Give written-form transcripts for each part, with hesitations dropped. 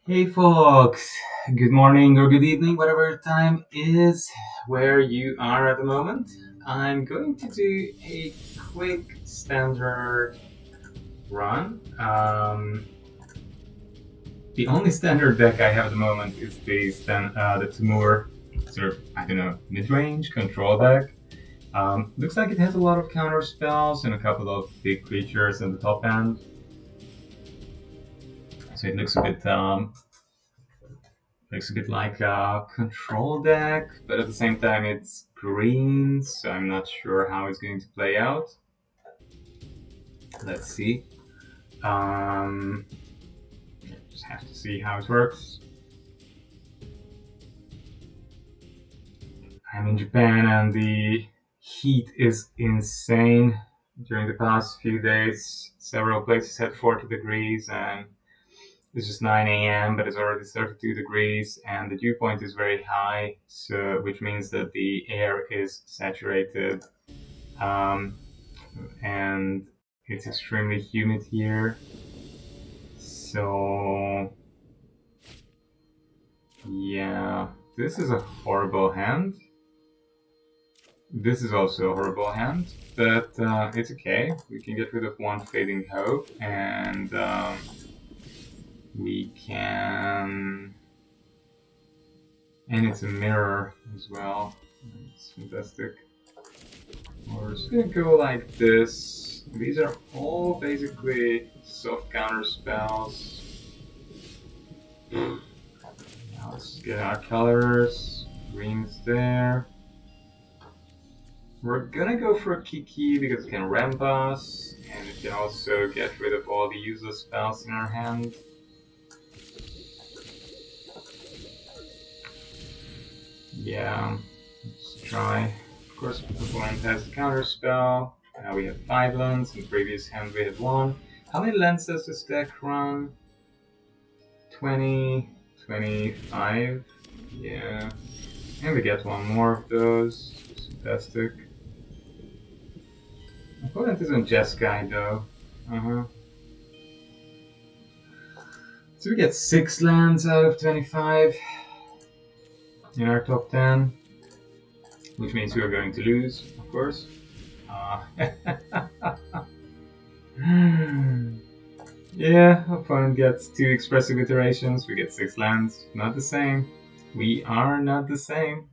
Hey folks, good morning or good evening, whatever time is where you are at the moment. I'm going to do a quick standard run. The only standard deck I have at the moment is the Temur sort of, I don't know, mid-range control deck. Looks like it has a lot of counter spells and a couple of big creatures in the top end. So it looks a bit like a control deck, but at the same time it's green, so I'm not sure how it's going to play out. Let's see. Just have to see how it works. I'm in Japan and the heat is insane. During the past few days, several places had 40 degrees and it's just 9 a.m., but it's already 32 degrees, and the dew point is very high, so which means that the air is saturated, and it's extremely humid here. So, yeah, this is a horrible hand. This is also a horrible hand, but it's okay. We can get rid of one Fading Hope, and we can... And it's a mirror as well. It's fantastic. We're just gonna go like this. These are all basically soft counter spells. Now let's get our colors. Green's there. We're gonna go for a Kiki because it can ramp us, and it can also get rid of all the useless spells in our hand. Yeah, let's try. Of course, the opponent has the counter spell. Now we have 5 lands. In the previous hand we had 1. How many lands does this deck run? 20, 25. Yeah. And we get 1 more of those. Fantastic. Opponent isn't Jeskai though. So we get 6 lands out of 25 in our top 10, which means we are going to lose, of course. Yeah, opponent gets 2 expressive iterations, we get 6 lands. Not the same. We are not the same.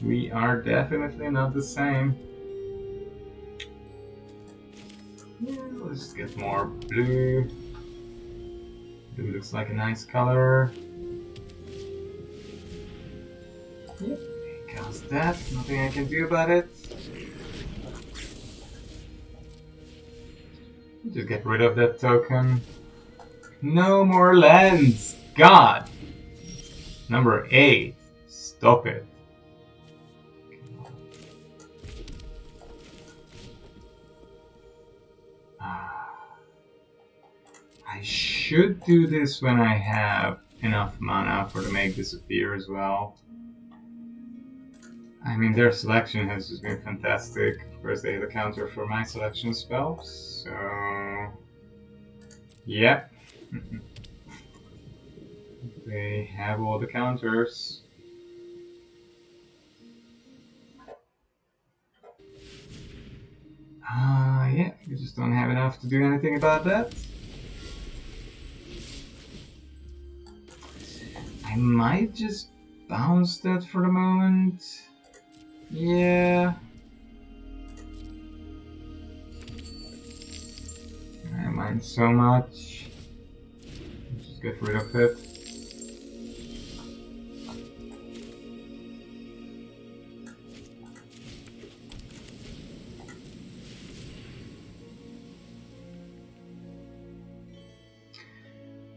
We are definitely not the same. Yeah, let's get more blue. Blue looks like a nice color. Yep, cast that. Nothing I can do about it. Just get rid of that token. No more lands! God! Number 8. Stop it. I should do this when I have enough mana for the Make Disappear as well. I mean, their selection has just been fantastic. Of course, they have a counter for my selection spells, so... Yep. They have all the counters. Yeah, we just don't have enough to do anything about that. I might just bounce that for the moment. Yeah. I don't mind so much. Just get rid of it.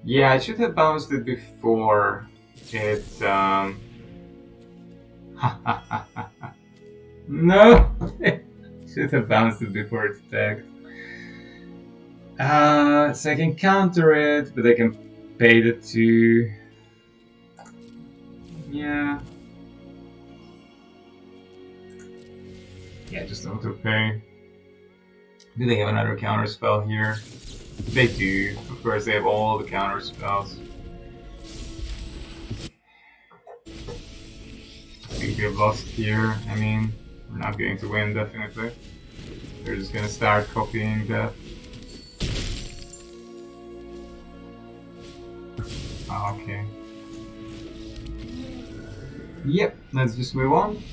Yeah, I should have bounced it before it, No! Should have bounced it before it's attacked. So I can counter it, but I can pay the 2. Yeah. Yeah, just auto pay. Do they have another counter spell here? They do. Of course, they have all the counter spells. I think we have lost here. I mean, we're not going to win, definitely. They're just gonna start copying that. Okay. Yep, let's just move on.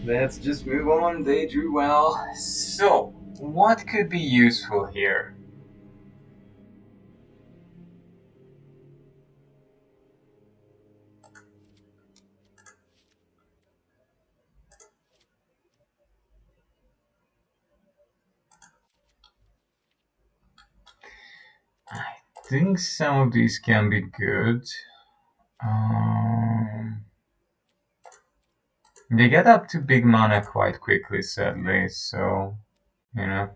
Let's just move on. They drew well. So, what could be useful here? I think some of these can be good. They get up to big mana quite quickly, sadly, so, you know.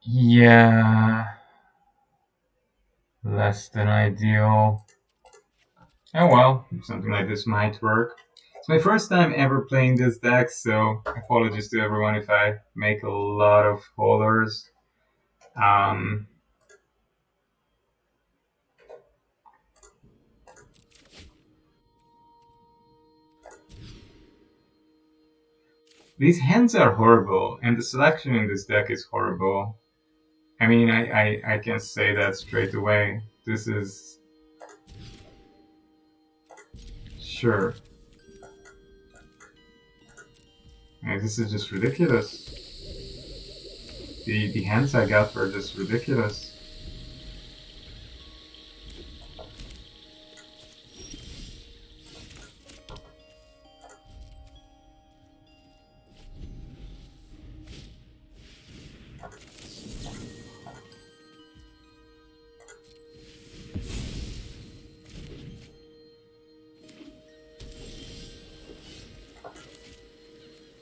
Yeah. Less than ideal. Oh well, something like this might work. It's my first time ever playing this deck, so apologies to everyone if I make a lot of holders. These hands are horrible, and the selection in this deck is horrible. I mean, I can say that straight away. This is... Sure. And this is just ridiculous. The hands I got were just ridiculous.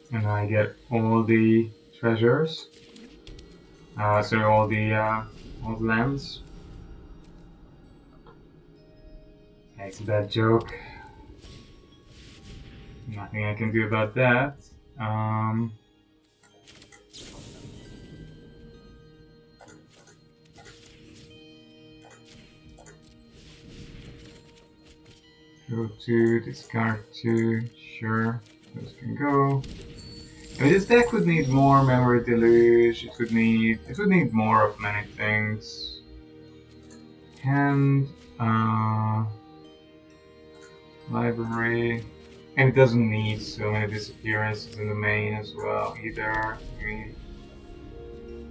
And I get all the treasures. Sorry, all the lands. It's a bad joke. Nothing I can do about that. Go to, discard 2, sure, those can go. I mean, this deck would need more memory deluge, it would need more of many things. And library. And it doesn't need so many disappearances in the main as well either. I mean,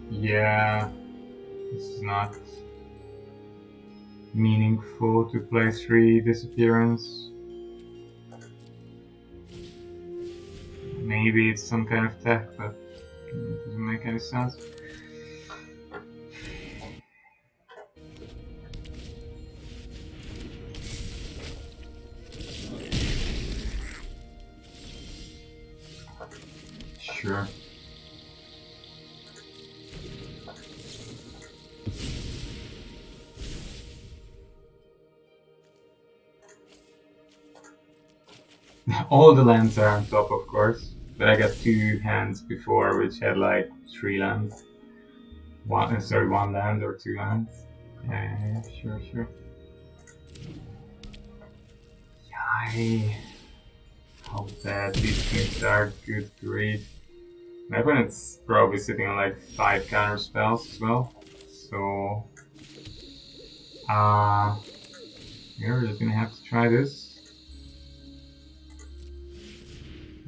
yeah, this is not meaningful to play 3 disappearance. Maybe it's some kind of tech, but it doesn't make any sense. Sure. All the lands are on top, of course, but I got 2 hands before which had like 3 lands. One land or 2 lands. Yeah, sure. I hope that these things are good grief. My opponent's probably sitting on like 5 counter spells as well, so we're just gonna have to try this.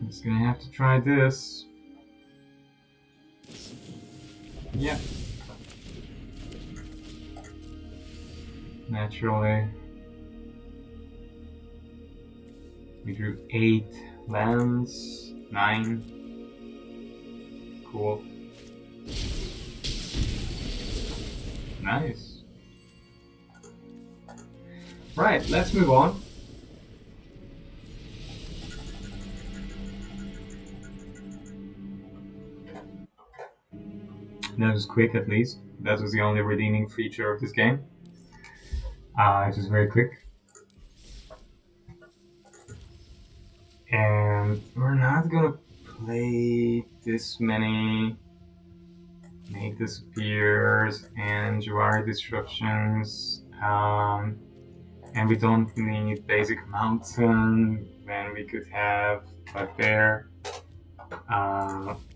I'm just gonna have to try this. Yep. Naturally. We drew 8 lands, 9. Cool. Nice. Right, let's move on. That was quick, at least. That was the only redeeming feature of this game. It was very quick. And we're not gonna play this many make disappears and Jawari disruptions, and we don't need basic mountain when we could have bugbear.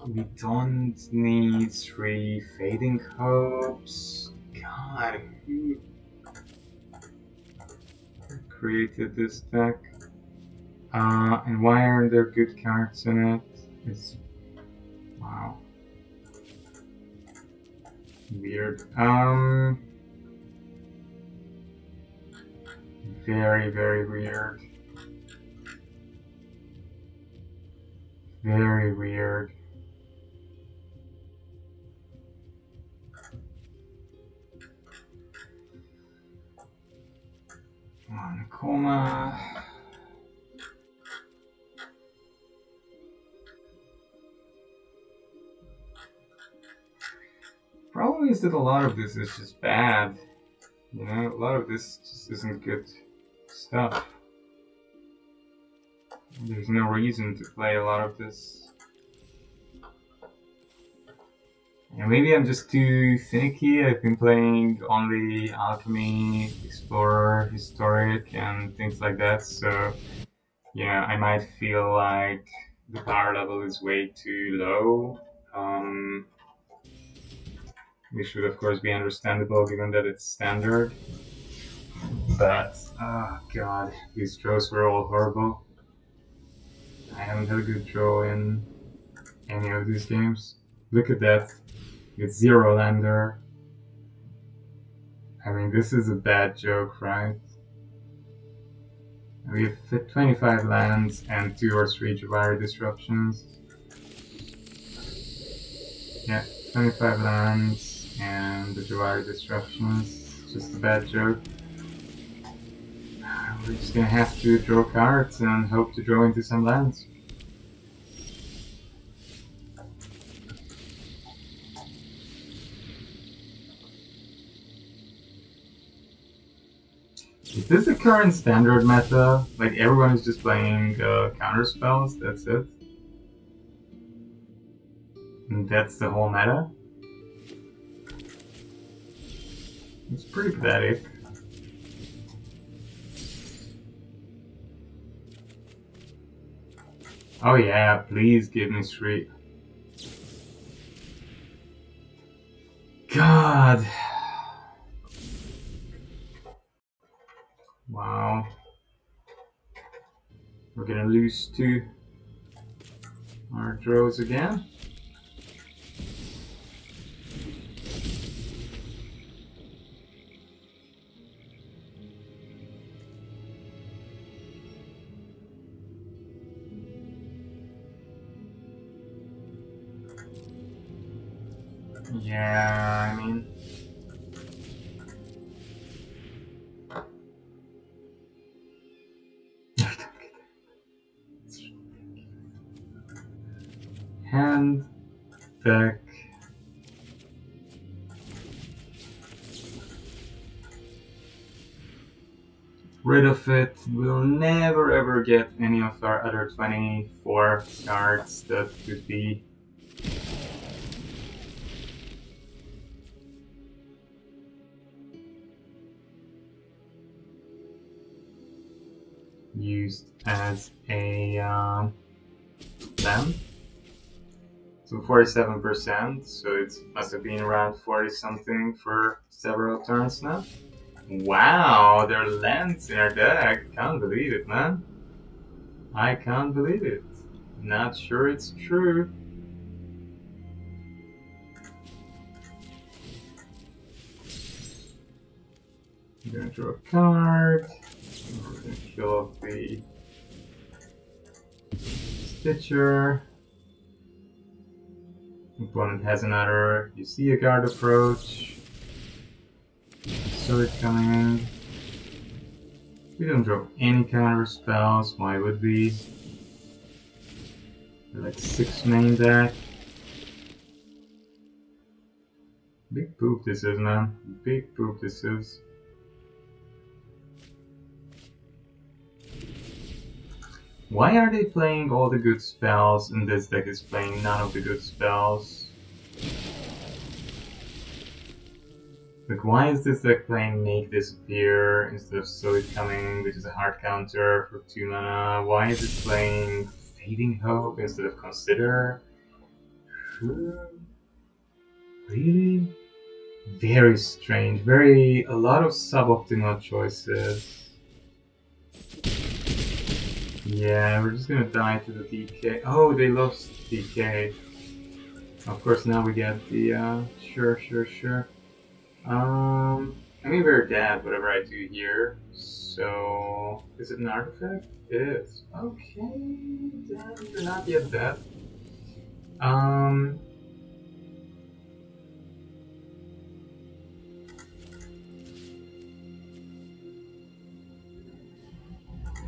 We don't need 3 fading hopes. God, who created this deck? And why aren't there good cards in it? It's wow. Weird. Very, very weird. Very weird. One coma. Problem is that a lot of this is just bad. You know, a lot of this just isn't good stuff. There's no reason to play a lot of this. And maybe I'm just too finicky. I've been playing only Alchemy, Explorer, Historic, and things like that, so yeah, I might feel like the power level is way too low. Which would of course be understandable given that it's standard. But, oh god, these draws were all horrible. I haven't had a good draw in any of these games. Look at that. It's 0 lander. I mean, this is a bad joke, right? We have 25 lands and 2 or 3 Jawari disruptions. Yeah, 25 lands and the Jawari disruptions. Just a bad joke. We're just gonna have to draw cards and hope to draw into some lands. Is this the current standard meta? Like everyone is just playing counter spells, that's it? And that's the whole meta? It's pretty pathetic. Oh yeah, please give me 3. God! Wow. We're gonna lose 2 our draws again. Yeah, I mean... Hand, deck... Rid of it. We'll never ever get any of our other 24 cards that could be used as a land. So 47%, so it must have been around 40 something for several turns now. Wow, there are lands in our deck. Can't believe it, man. I can't believe it. Not sure it's true. I'm gonna draw a card. We're gonna kill off the Stitcher. Opponent has another. You see a guard approach. So it's coming in. We don't draw any counter spells. Why would we? We're like 6 main deck. Big poop this is, man. Big poop this is. Why are they playing all the good spells and this deck is playing none of the good spells? Like, why is this deck playing Make Disappear instead of Solid Coming, which is a hard counter for 2 mana? Why is it playing Fading Hope instead of Consider? Really? Very strange. A lot of suboptimal choices. Yeah, we're just gonna die to the DK. Oh, they lost DK. Of course, now we get the, sure. I mean, we're dead, whatever I do here. So, is it an artifact? It is. Okay, then you're not yet dead.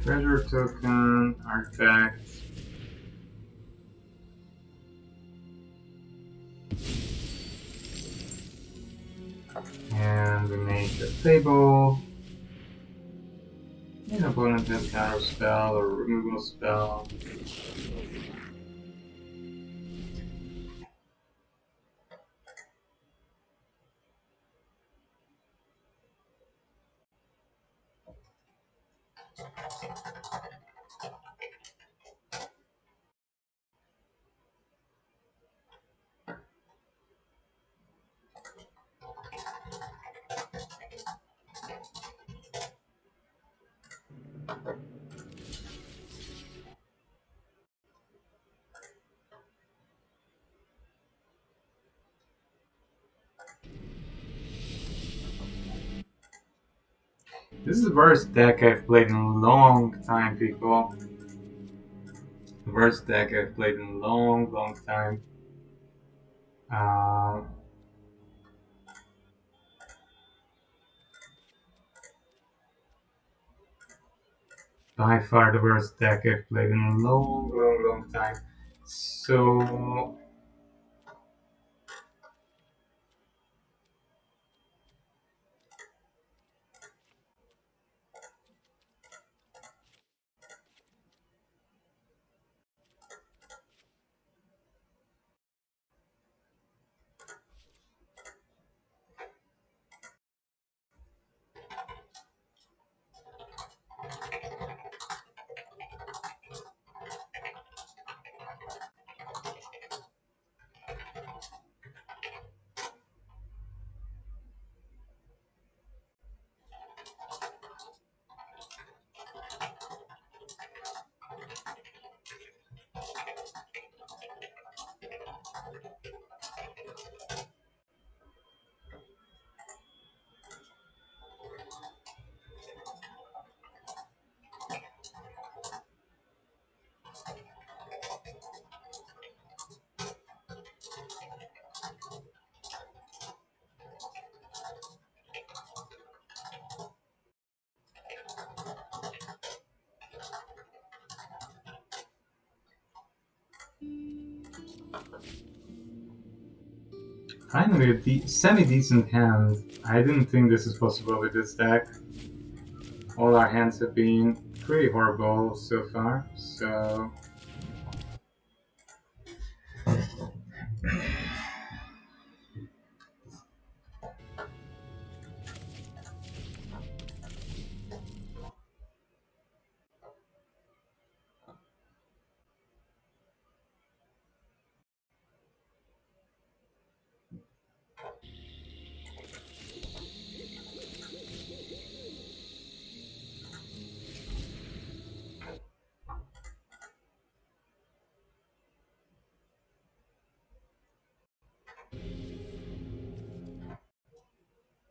Treasure token, artifact. And we make a table. An opponent has counter spell or removal spell. This is the worst deck I've played in a long time, people. The worst deck I've played in a long time. By far the worst deck I've played in a long time. So finally a semi-decent hand. I didn't think this is possible with this deck. All our hands have been pretty horrible so far, so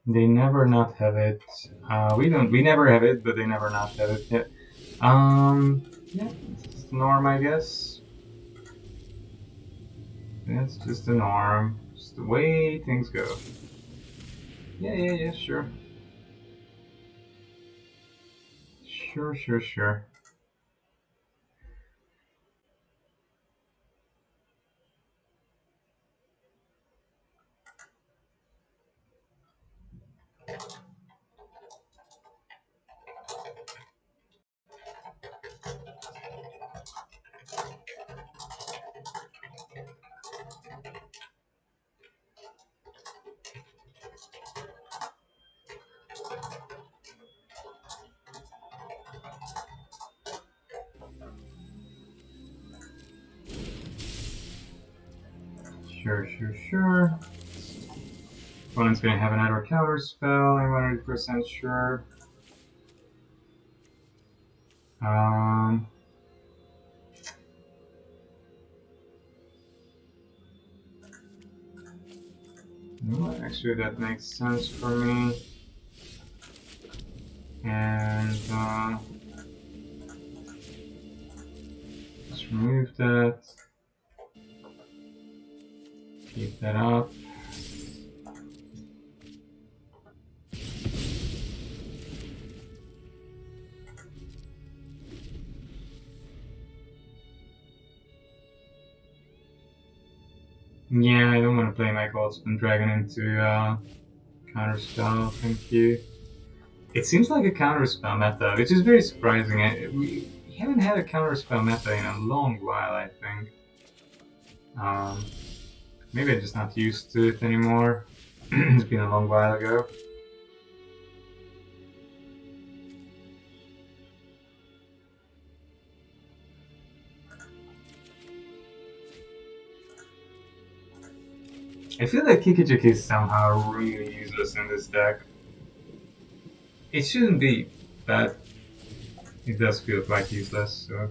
they never not have it. We never have it, but they never not have it yet. Yeah, it's just the norm, I guess. It's just the norm. Just the way things go. Yeah, sure. Sure. Sure. Opponent's gonna have another counter spell, I'm 100% sure. No, actually that makes sense for me. And let's remove that. Keep that up. Yeah, I don't want to play my Goldspan Dragon into counterspell, thank you. It seems like a counterspell meta, which is very surprising. We haven't had a counterspell meta in a long while, I think. Maybe I'm just not used to it anymore. It's been a long while ago. I feel like Kikijiki is somehow really useless in this deck. It shouldn't be, but it does feel quite useless, so...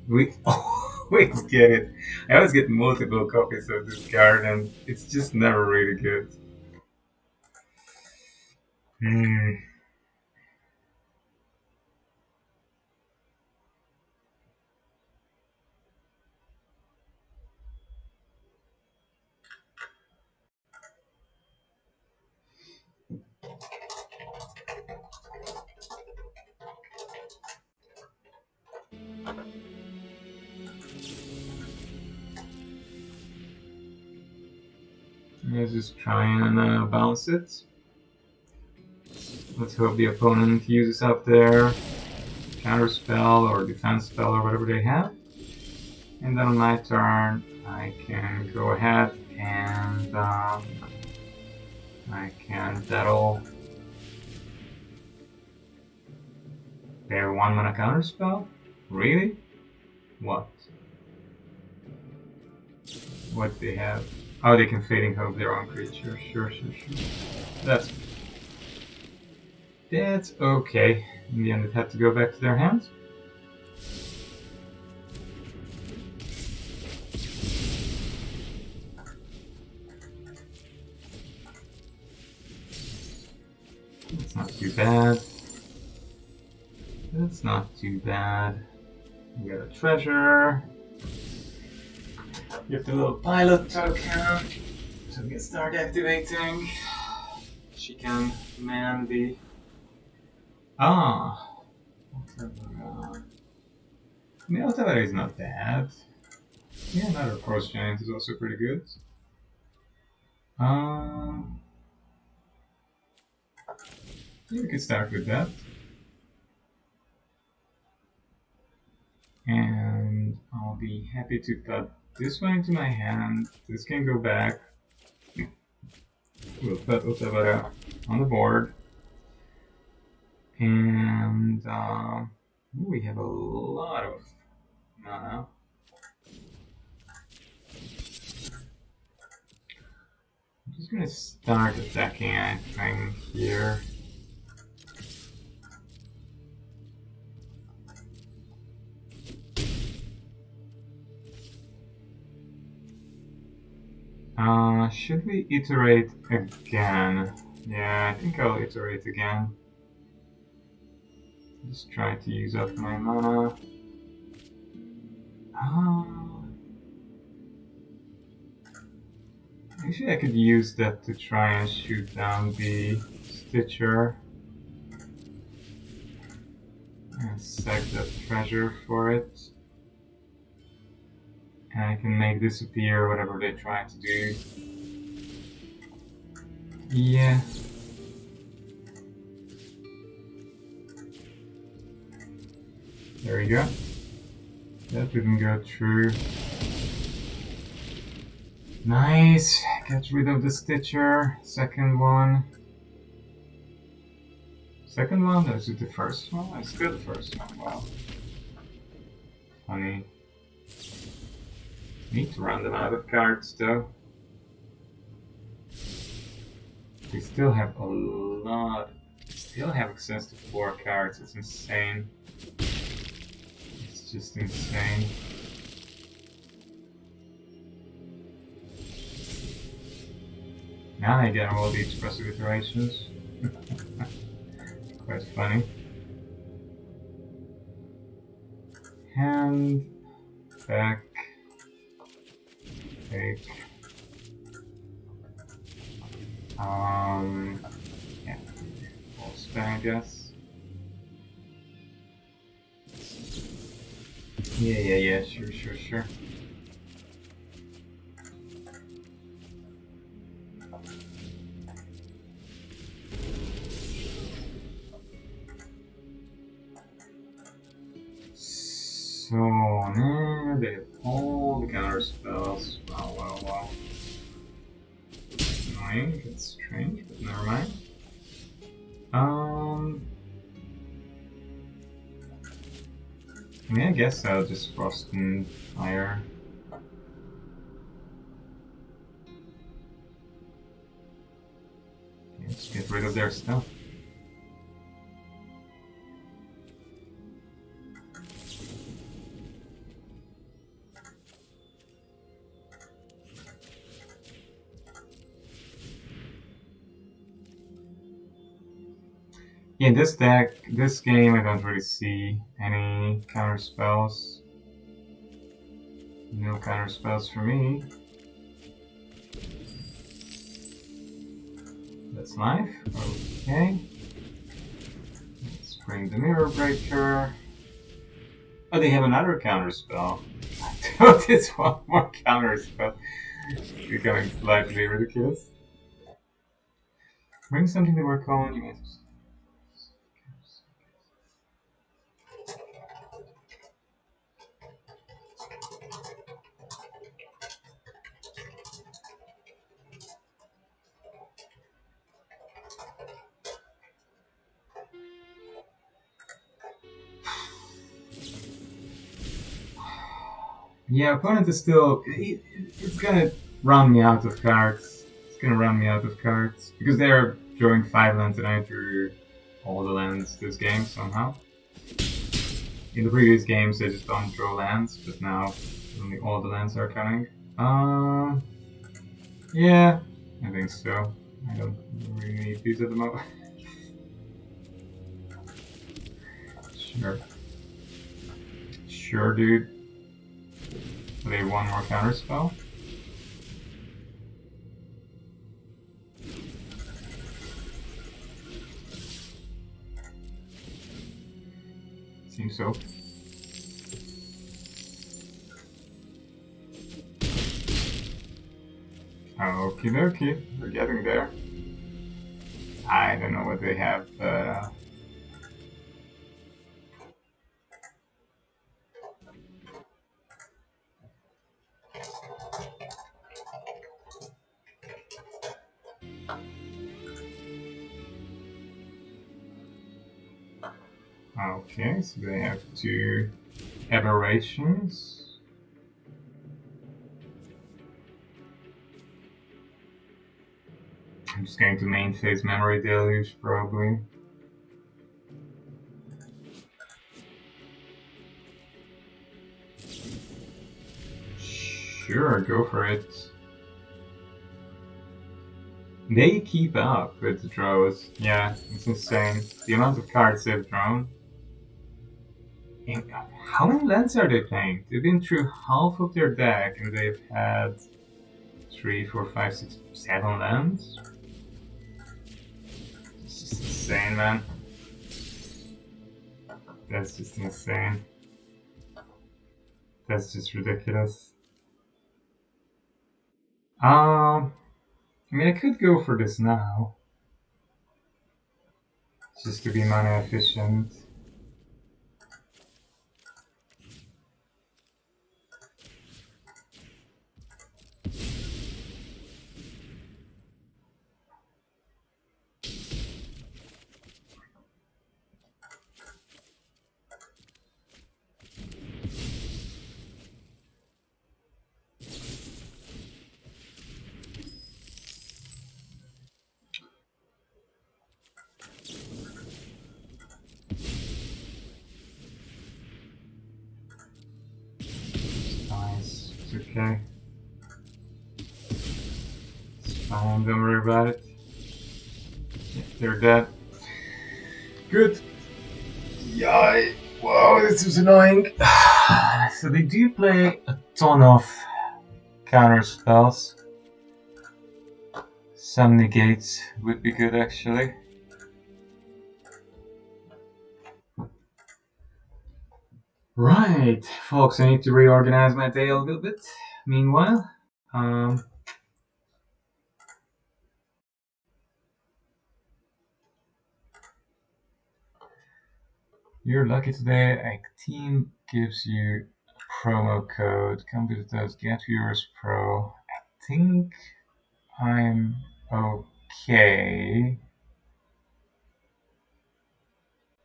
we always get it. I always get multiple copies of this card and it's just never really good. Let's just try and bounce it. Let's hope the opponent uses up their counter spell or defense spell or whatever they have. And then on my turn, I can go ahead and I can battle their 1-mana counter spell. Really? What? What do they have? Oh, they can Fading Hope their own creature. Sure. That's okay. In the end, it had to go back to their hands. That's not too bad. That's not too bad. We got a treasure. Get the little pilot token. So we can start activating. She can command the... Whatever is not bad. Yeah, another Force Giant is also pretty good. Yeah, we can start with that. And I'll be happy to put this one into my hand. This can go back. We'll put Otavara on the board. And we have a lot of mana. I'm just gonna start attacking, I think, here. Should we iterate again? Yeah, I think I'll iterate again. Just try to use up my mana. Actually, I could use that to try and shoot down the Stitcher. And sack that treasure for it. And I can make disappear whatever they try to do. Yeah. There we go. That didn't go through. Nice. Get rid of the Stitcher. Second one. Second one? Or is it the first one? It's still the first one. Wow. Funny. Need to run them out of cards though. We still have a lot. Still have access to 4 cards. It's insane. It's just insane. Now I get all the expressive iterations. Quite funny. Hand, back, take. Yeah, all spin, I guess. Yeah, sure. So now they have all the counter spells. Wow. Annoying, it's strange, but never mind. I mean, I guess I'll just Frost and Fire. Let's get rid of their stuff. Yeah, this deck, this game, I don't really see any counter spells. No counter spells for me. That's life. Okay. Let's bring the Mirror Breaker. Oh, they have another counter spell. I thought it's one more counter spell. Becoming slightly ridiculous. Bring something to work on. You might. Yeah, opponent is still. It's gonna run me out of cards. It's gonna run me out of cards. Because they're drawing 5 lands and I drew all the lands this game somehow. In the previous games they just don't draw lands, but now only all the lands are coming. Yeah, I think so. I don't really need these at the moment. Sure, dude. They have one more counter spell. Seems so. Okie dokie, we're getting there. I don't know what they have, but okay, so they have 2 aberrations. I'm just going to main phase Memory Deluge, probably. Sure, go for it. They keep up with the draws. Yeah, it's insane. The amount of cards they've drawn. And how many lands are they playing? They've been through half of their deck and they've had 3, 4, 5, 6, 7 lands. It's just insane, man. That's just insane. That's just ridiculous. I mean, I could go for this now. Just to be mana efficient. It's okay. It's fine, don't worry about it. Yeah, they're dead. Good. Yay! Wow, this is annoying. So they do play a ton of counter spells. Some negates would be good actually. Right, folks, I need to reorganize my day a little bit. Meanwhile, you're lucky today. A team gives you a promo code. Come visit us, Get Viewers Pro. I think I'm okay.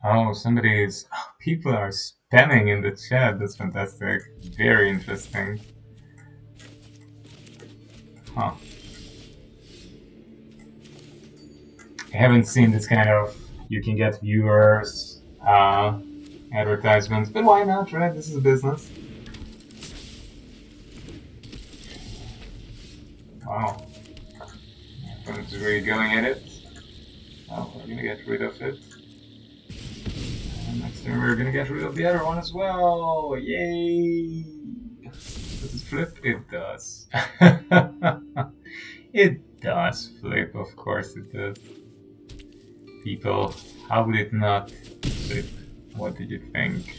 Oh, people are spamming in the chat. That's fantastic. Very interesting. Huh. I haven't seen this kind of you can get viewers advertisements, but why not, right? This is a business. Wow. Opponent's really going at it. Oh, we're gonna get rid of it. And next time we're gonna get rid of the other one as well. Yay! Does it flip? It does. It does flip, of course it does. People, how would it not flip? What did you think?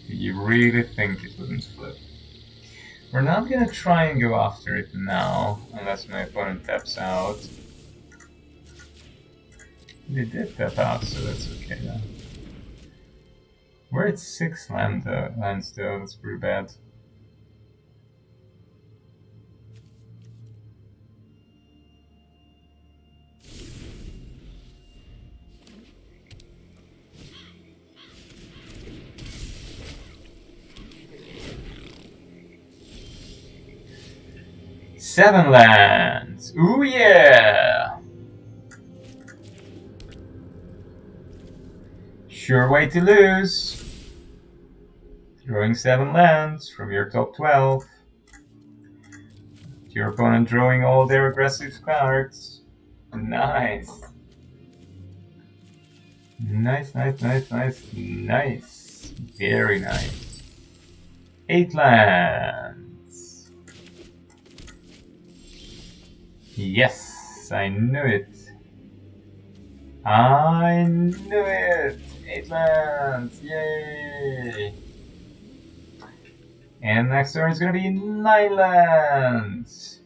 Did you really think it wouldn't flip? We're not gonna try and go after it now, unless my opponent taps out. They did tap out, so that's okay then. We're at 6 lands though, that's pretty bad. Seven lands! Ooh yeah! Sure way to lose. Drawing 7 lands from your top 12. Your opponent drawing all their aggressive cards. Nice. Nice, nice, nice, nice, nice. Very nice. 8 lands. Yes, I knew it. I knew it. 8 lands. Yay. And next turn is gonna be 9 lands.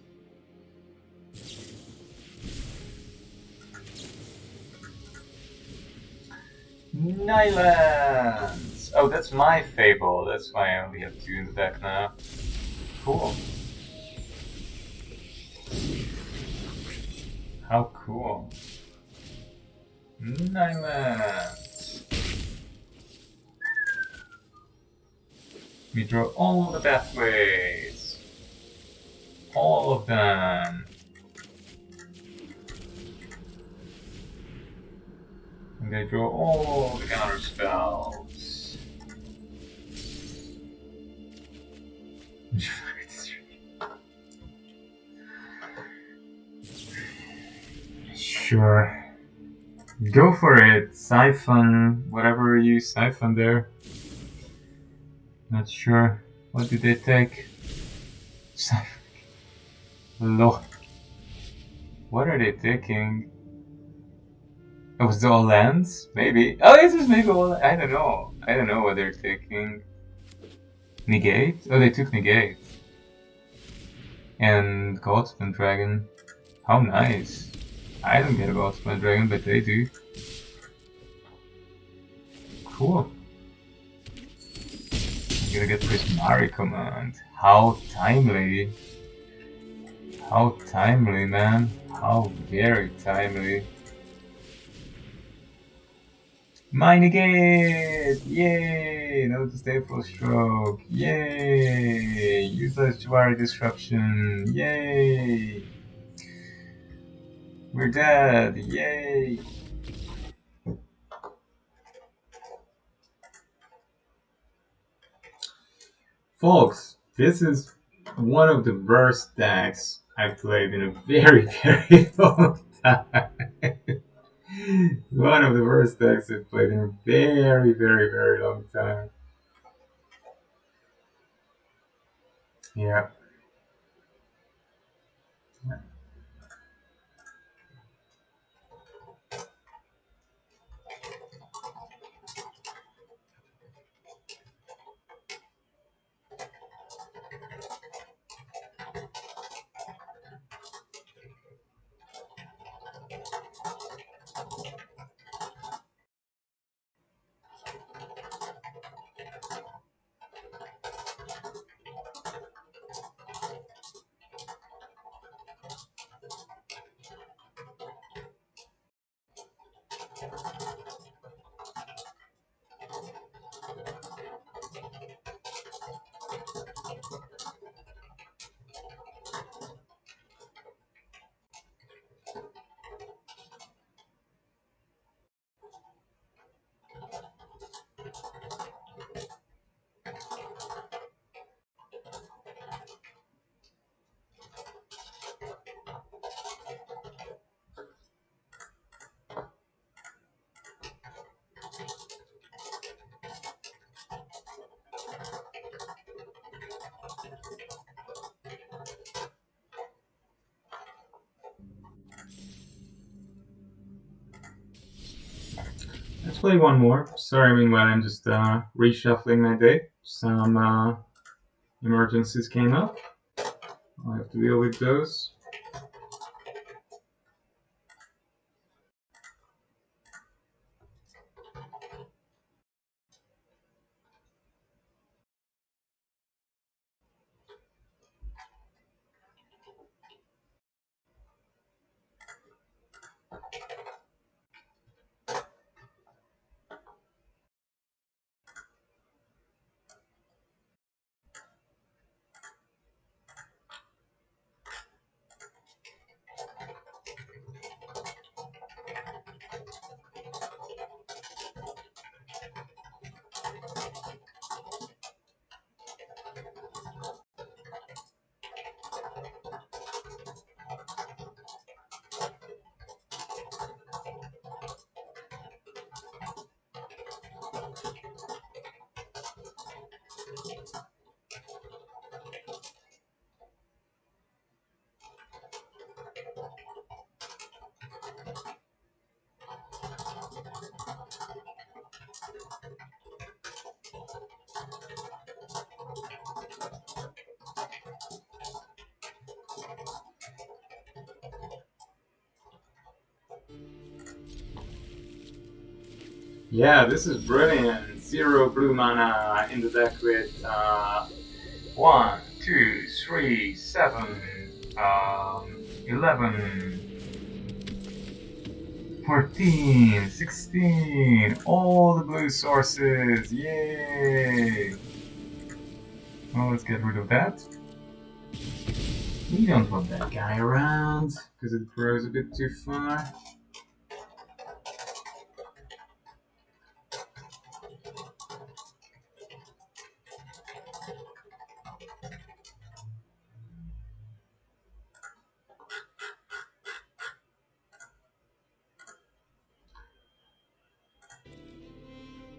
Nine lands. Oh, that's my Fable. That's why I only have 2 in the deck now. Cool. How cool. 9 lands. We draw all the pathways. All of them. And they draw all the counter spells. Sure. Go for it. Siphon. Whatever you siphon there. Not sure. What did they take? Lord. What are they taking? Oh, was it all lands? Maybe. Oh, this is maybe all. I don't know. I don't know what they're taking. Negate? Oh, they took negate. And Godspan Dragon. How nice. I don't get a Godspan Dragon, but they do. Cool. I'm gonna get Prismari Command. How timely. How timely, man. How very timely. My negate! Yay! No disdainful stroke! Yay! Useless Jawari disruption! Yay! We're dead! Yay! Folks, This is one of the worst decks I've played in a very, very long time. One of the worst decks I've played in a very, very, very long time. Yeah. Let's play one more. Sorry, meanwhile, I'm just reshuffling my deck. Some emergencies came up. I'll have to deal with those. Yeah, this is brilliant. 0 blue mana in the deck with 1, 2, 3, 7, 11, 14, 16, all the blue sources. Yay! Well, let's get rid of that. We don't want that guy around because it grows a bit too far.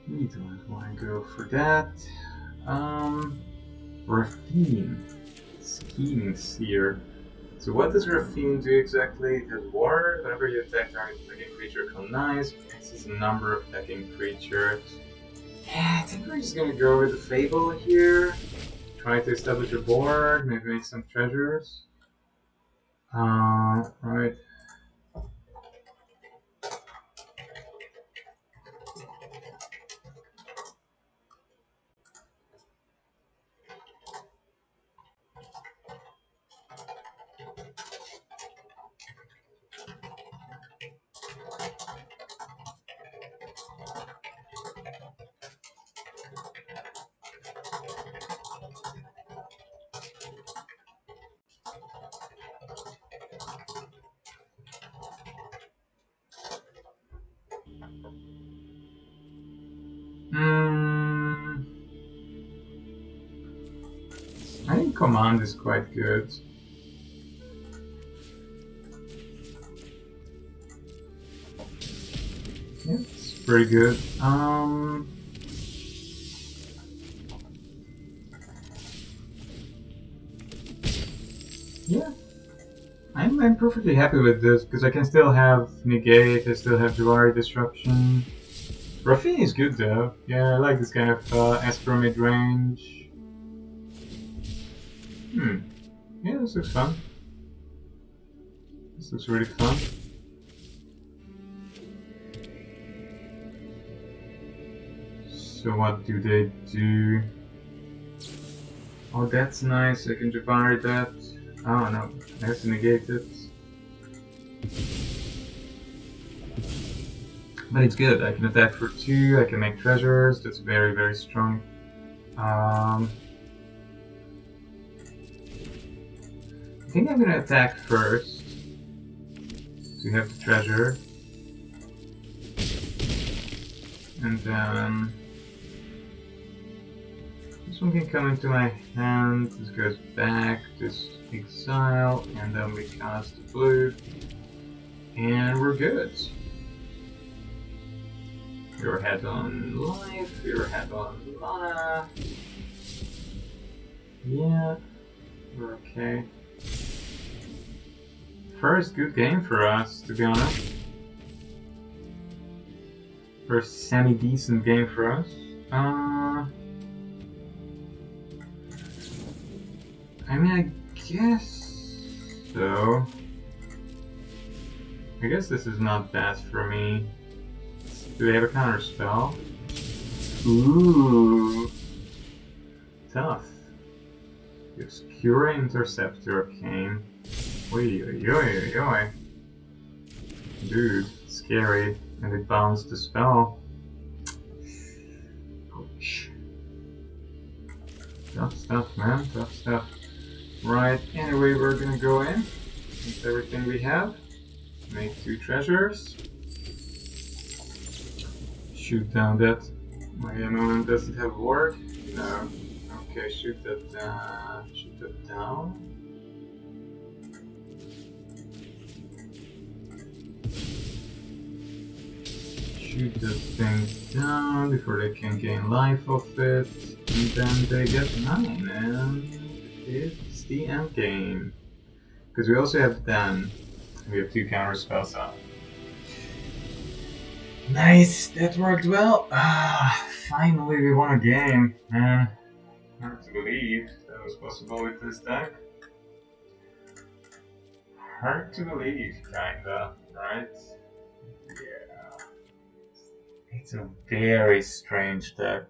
We don't want to go for that. Raffine. Scheming Seer. So what does Raffine do exactly? It has War. Whenever you attack target attacking creature, colonize. Fixes a number of attacking creatures. Yeah, I think we're just gonna go with the Fable here. Try to establish a board, maybe make some treasures. Right. I think command is quite good. Yeah, it's pretty good. Yeah, I'm perfectly happy with this because I can still have negate, I still have Jawari disruption. Rafi is good though. Yeah, I like this kind of Esper mid-range. Yeah, this looks fun. This looks really fun. So what do they do? Oh, that's nice. I can Jawari that. Oh no, I have to negate it. But it's good. I can attack for 2. I can make treasures. That's very, very strong. I think I'm gonna attack first. So we have the treasure. And then this one can come into my hand. This goes back, this exile, and then we cast blue. And we're good. We're ahead on life, we're ahead on mana. Yeah, we're okay. First good game for us, to be honest. First semi-decent game for us. I mean, I guess so. I guess this is not bad for me. Do they have a counter spell? Ooh, tough. Obscura Interceptor came. Oi, oi, oi, oi. Dude, scary. And it bounced the spell. Ouch. Tough stuff, man. Tough stuff. Right, anyway, we're gonna go in with everything we have. Make 2 treasures. Shoot down that. My ammo doesn't have ward? No. Okay, shoot that down. Shoot that down. Shoot that thing down before they can gain life off it. And then they get 9, and it's the end game. Because we also have Dan. We have 2 counter spells up. Nice, that worked well. Finally we won a game. Man, hard to believe that was possible with this deck. Hard to believe, kinda, right? Yeah. It's a very strange deck.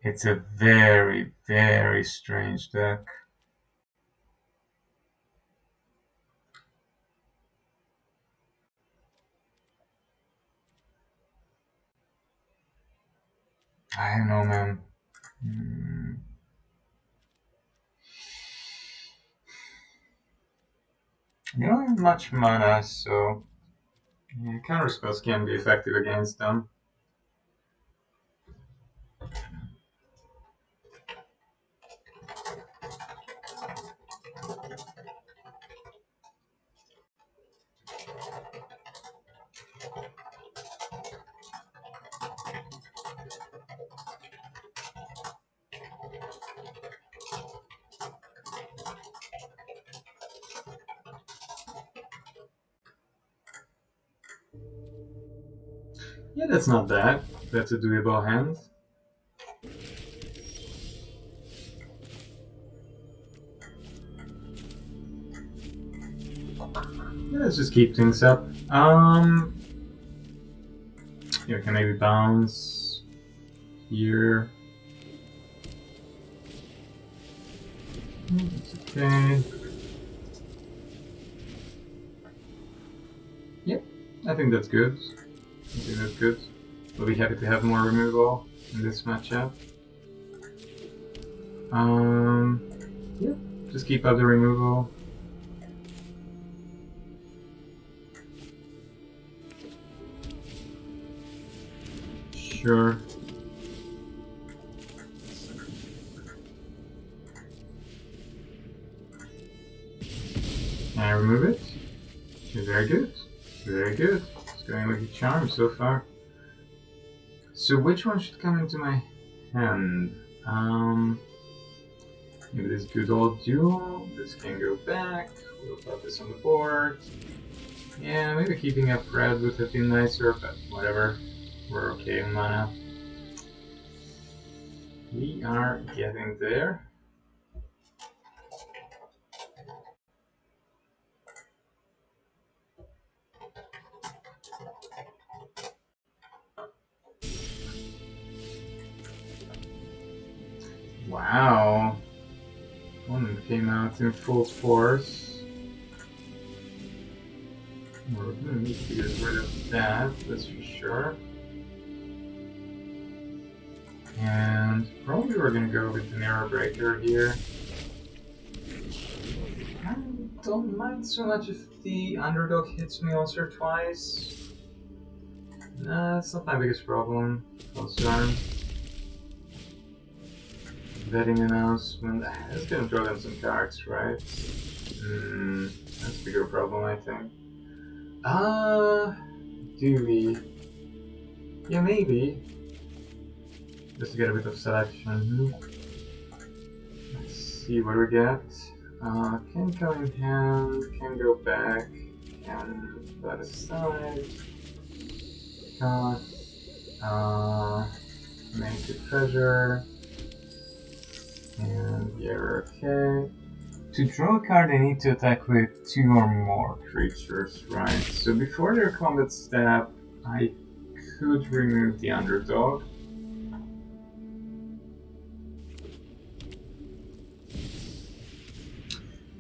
It's a very, very strange deck. I don't know, man. You don't have much mana, so yeah, counter spells can be effective against them. Yeah, that's not bad. That's a doable hand. Yeah, let's just keep things up. Yeah, we can maybe bounce here. That's okay. Yep, I think that's good. I think that's good. We'll be happy to have more removal in this matchup. Yeah, just keep up the removal. Sure. I remove it? Very good. Very good. It's going like a charm so far. So which one should come into my hand? Maybe this good old duel. This can go back. We'll put this on the board. Yeah, maybe keeping up red would have been nicer, but whatever. We're okay in mana. We are getting there. Wow. One came out in full force. We're gonna need to get rid of that, that's for sure. And probably we're gonna go with the Narrow Breaker here. I don't mind so much if the underdog hits me once or twice. Nah, it's not my biggest problem. Concern. Betting announcement. It's gonna draw them some cards, right? That's a bigger problem, I think. Do we? Yeah, maybe. Just to get a bit of selection. Let's see what we get. Can come in hand, can go back, can put aside. Cut. Make a treasure. And yeah, okay. To draw a card, I need to attack with 2 or more creatures, right? So before their combat step, I could remove the underdog.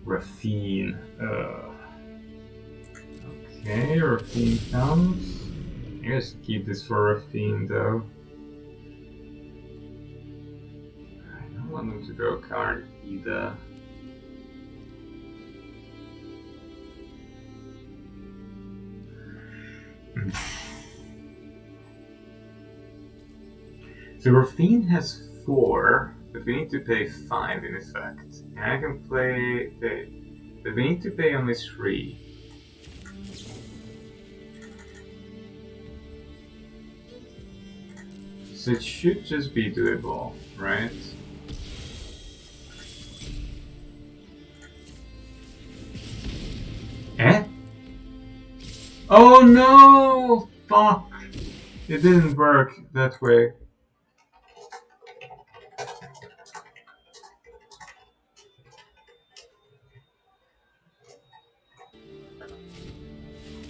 Raffine. Okay, Raffine comes. I guess keep this for Raffine though. I don't want them to draw a card either. So Raffine has 4, but we need to pay 5 in effect. And I can pay, but we need to pay only 3. So it should just be doable, right? Eh? Oh no! Fuck! It didn't work that way.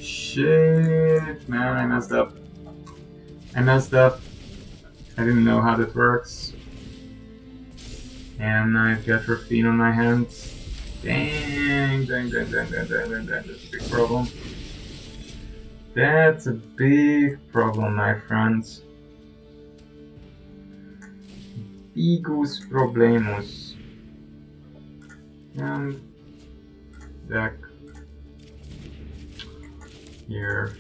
Shit, man, I messed up. I didn't know how that works. And I've got Raffine on my hands. Dang, that's a big problem. That's a big problem, my friends. Bigus problemus. And deck here.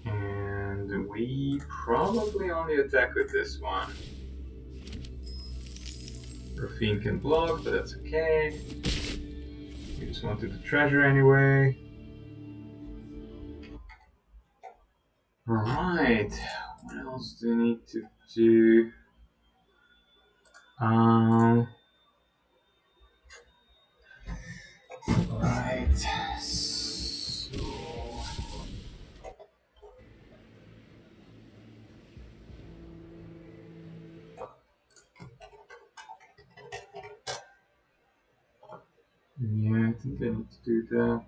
And we probably only attack with this one. Raffine can block, but that's okay. We just wanted the treasure anyway. Alright, what else do we need to do? Right, so... Yeah, I think I need to do that.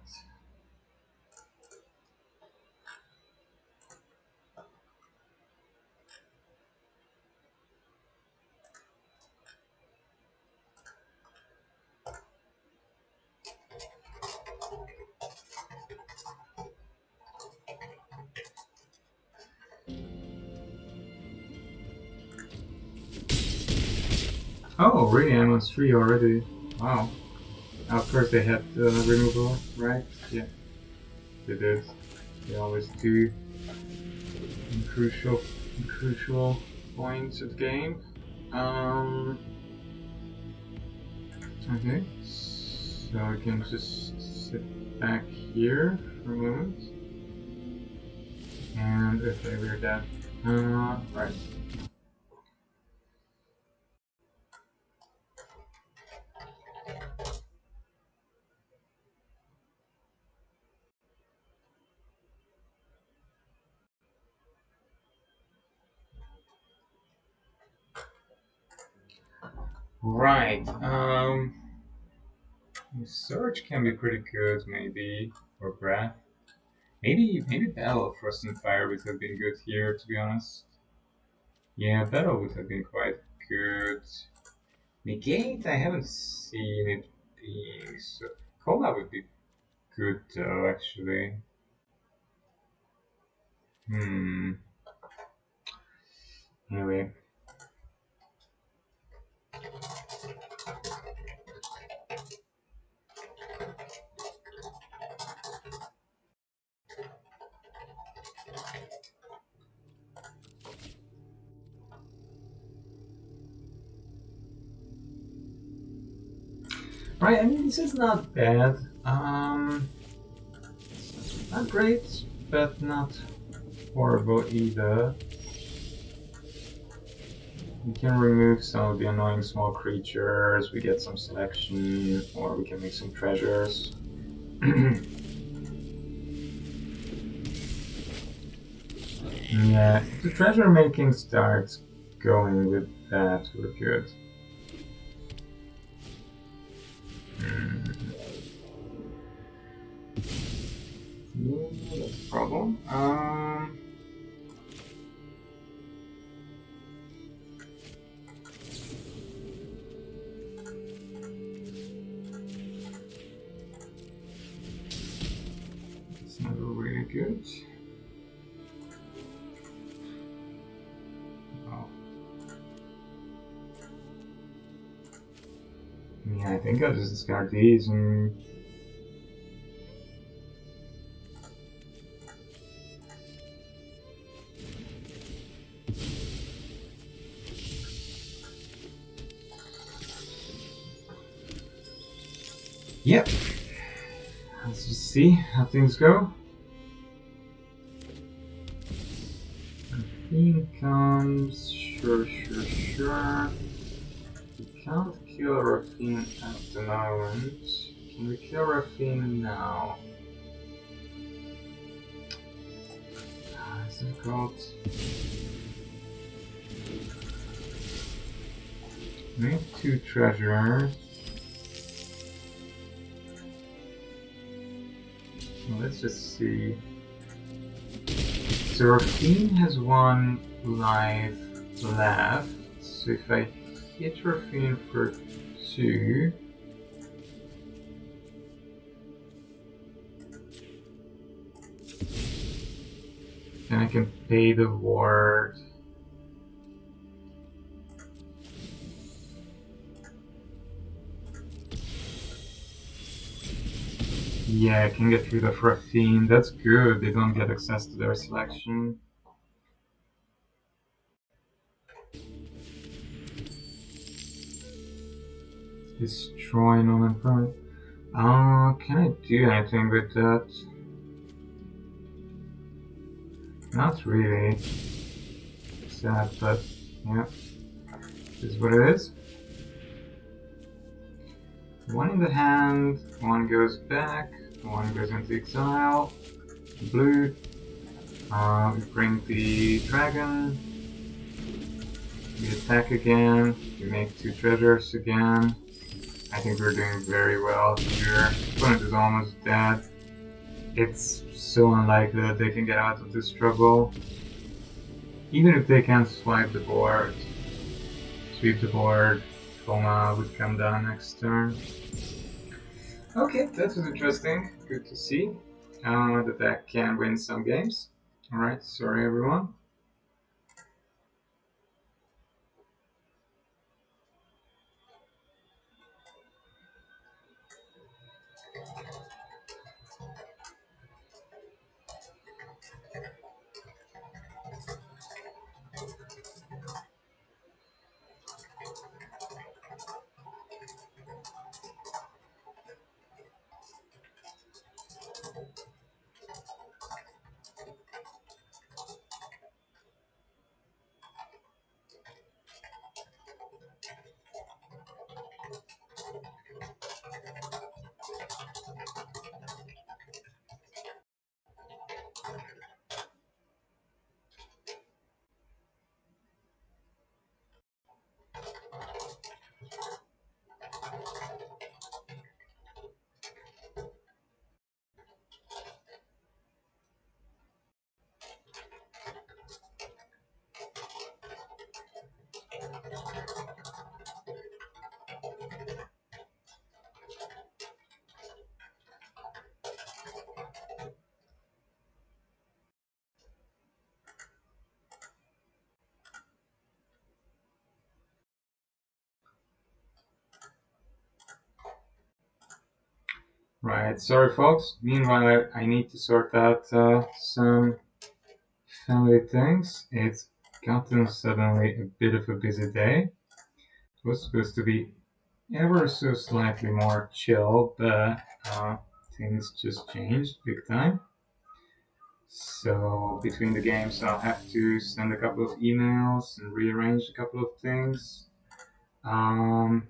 Oh, really? I'm on 3 already. Wow. Of course they had removal, right? Yeah, they did. They always do in crucial points of the game. Okay, so I can just sit back here for a moment. And okay, we're dead. Right. Right. Search can be pretty good, maybe, or breath. Maybe Battle of Frost and Fire would have been good here, to be honest. Yeah, Battle would have been quite good. Negate, I haven't seen it being so. Cola would be good though, actually. Anyway. Right, I mean, this is not bad. Not great, but not horrible either. We can remove some of the annoying small creatures, we get some selection, or we can make some treasures. Yeah, if the treasure making starts going with that, we're good. Yeah, that's a problem. It's never really good. Oh. Yeah, I think I'll just discard these and... Yep. Let's just see how things go. Raffine comes. Sure. We can't kill Raffine at the moment. Can we kill Raffine now? Is it called? Make 2 treasures. Well, let's just see. So Raffine has 1 life left. So if I hit Raffine for 2, then I can pay the ward. Yeah, I can get rid of Raffine. That's good. They don't get access to their selection. Destroy non-permanent. Can I do anything with that? Not really. Sad, but yeah. This is what it is. 1 in the hand, 1 goes back, 1 goes into exile. Blue. We bring the dragon. We attack again. We make 2 treasures again. I think we're doing very well here. Opponent is almost dead. It's so unlikely that they can get out of this struggle. Even if they can sweep the board, Foma would come down next turn. Okay, that was interesting. Good to see that deck can win some games. Alright, sorry everyone. Right, sorry folks. Meanwhile, I need to sort out some family things. It's gotten suddenly a bit of a busy day. It was supposed to be ever so slightly more chill, but things just changed big time. So between the games, I'll have to send a couple of emails and rearrange a couple of things. Um,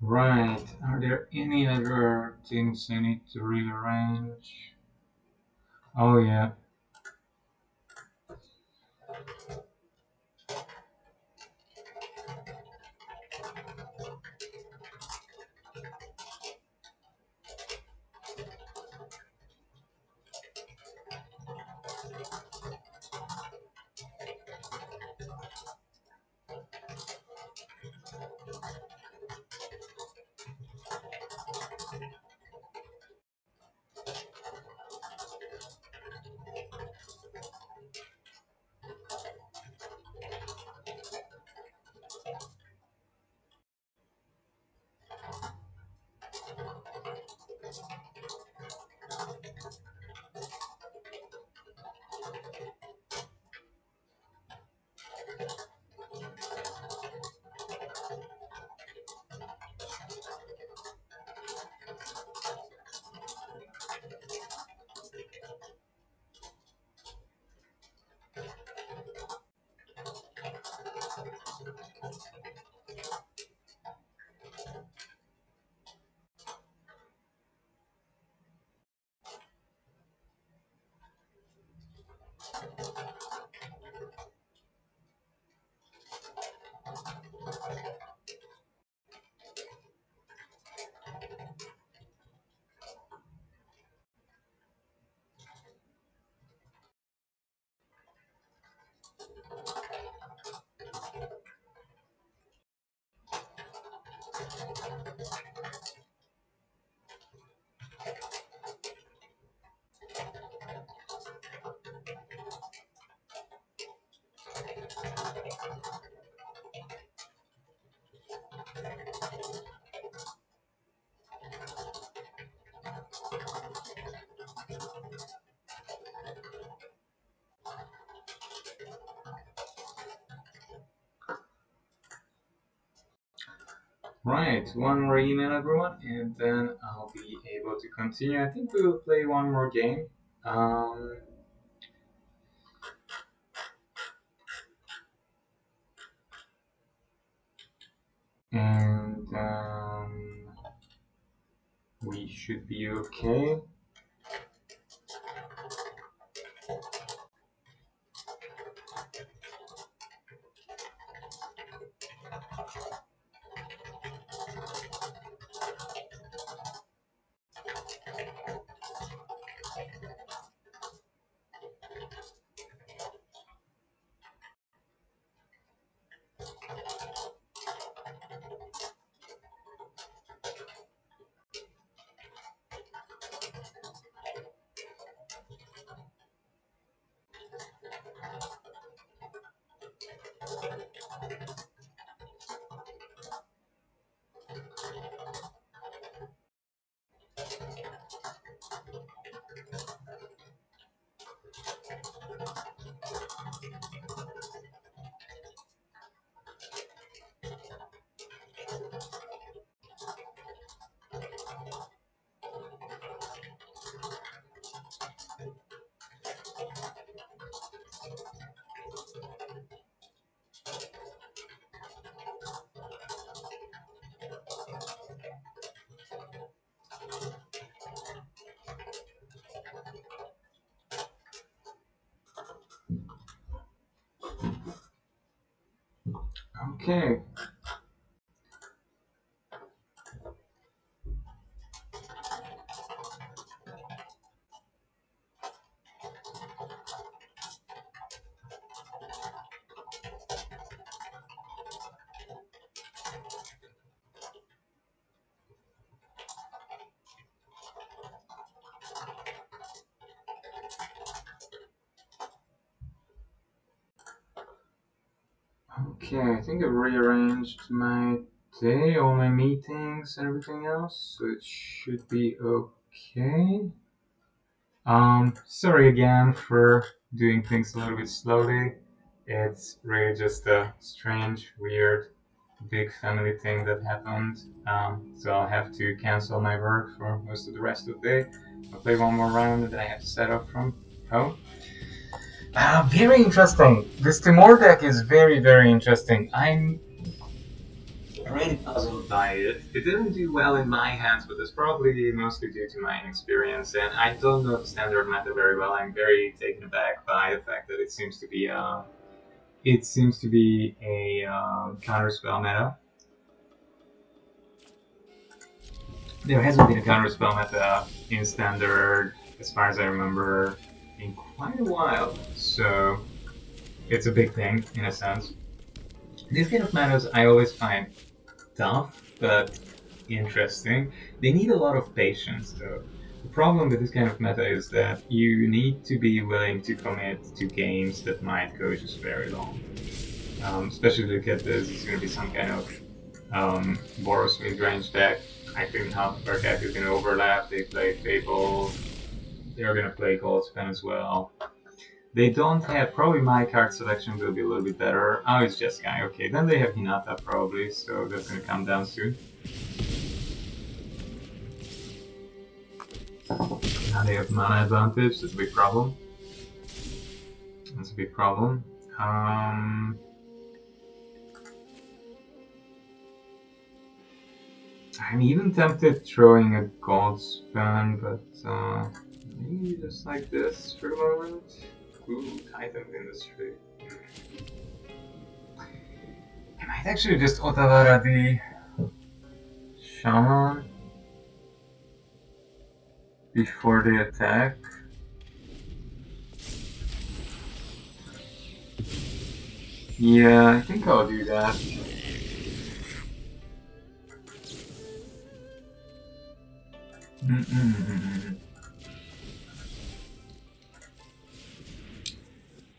right. Are there any other things I need to rearrange? Oh yeah. Right, one more email, everyone, and then I'll be able to continue. I think we will play one more game. Um, and we should be okay. Okay. Okay, I think I've rearranged my day, all my meetings and everything else, so it should be okay. Sorry again for doing things a little bit slowly. It's really just a strange, weird, big family thing that happened. So I'll have to cancel my work for most of the rest of the day. I'll play one more round and then I have to set up from home. Very interesting. This Temur deck is very, very interesting. I'm really puzzled by it. It didn't do well in my hands, but it's probably mostly due to my inexperience, and I don't know the standard meta very well. I'm very taken aback by the fact that it seems to be a counterspell meta. There hasn't been a counterspell meta in standard, as far as I remember, in quite a while. So it's a big thing in a sense. These kind of metas I always find tough, but interesting. They need a lot of patience, though. The problem with this kind of meta is that you need to be willing to commit to games that might go just very long. Especially look at this, it's going to be some kind of Boros midrange deck. I think half of our deck is going to overlap. They play Fable, they're going to play Goldspan as well. They don't have, probably my card selection will be a little bit better. Oh, it's just Guy. Okay, then they have Hinata probably, so that's gonna come down soon. Now they have mana advantage, that's a big problem. That's a big problem. I'm even tempted throwing a Goldspan, but maybe just like this for the moment. Ooh, Titan Industry. I might actually just Otawara the Shaman before they attack. Yeah, I think I'll do that.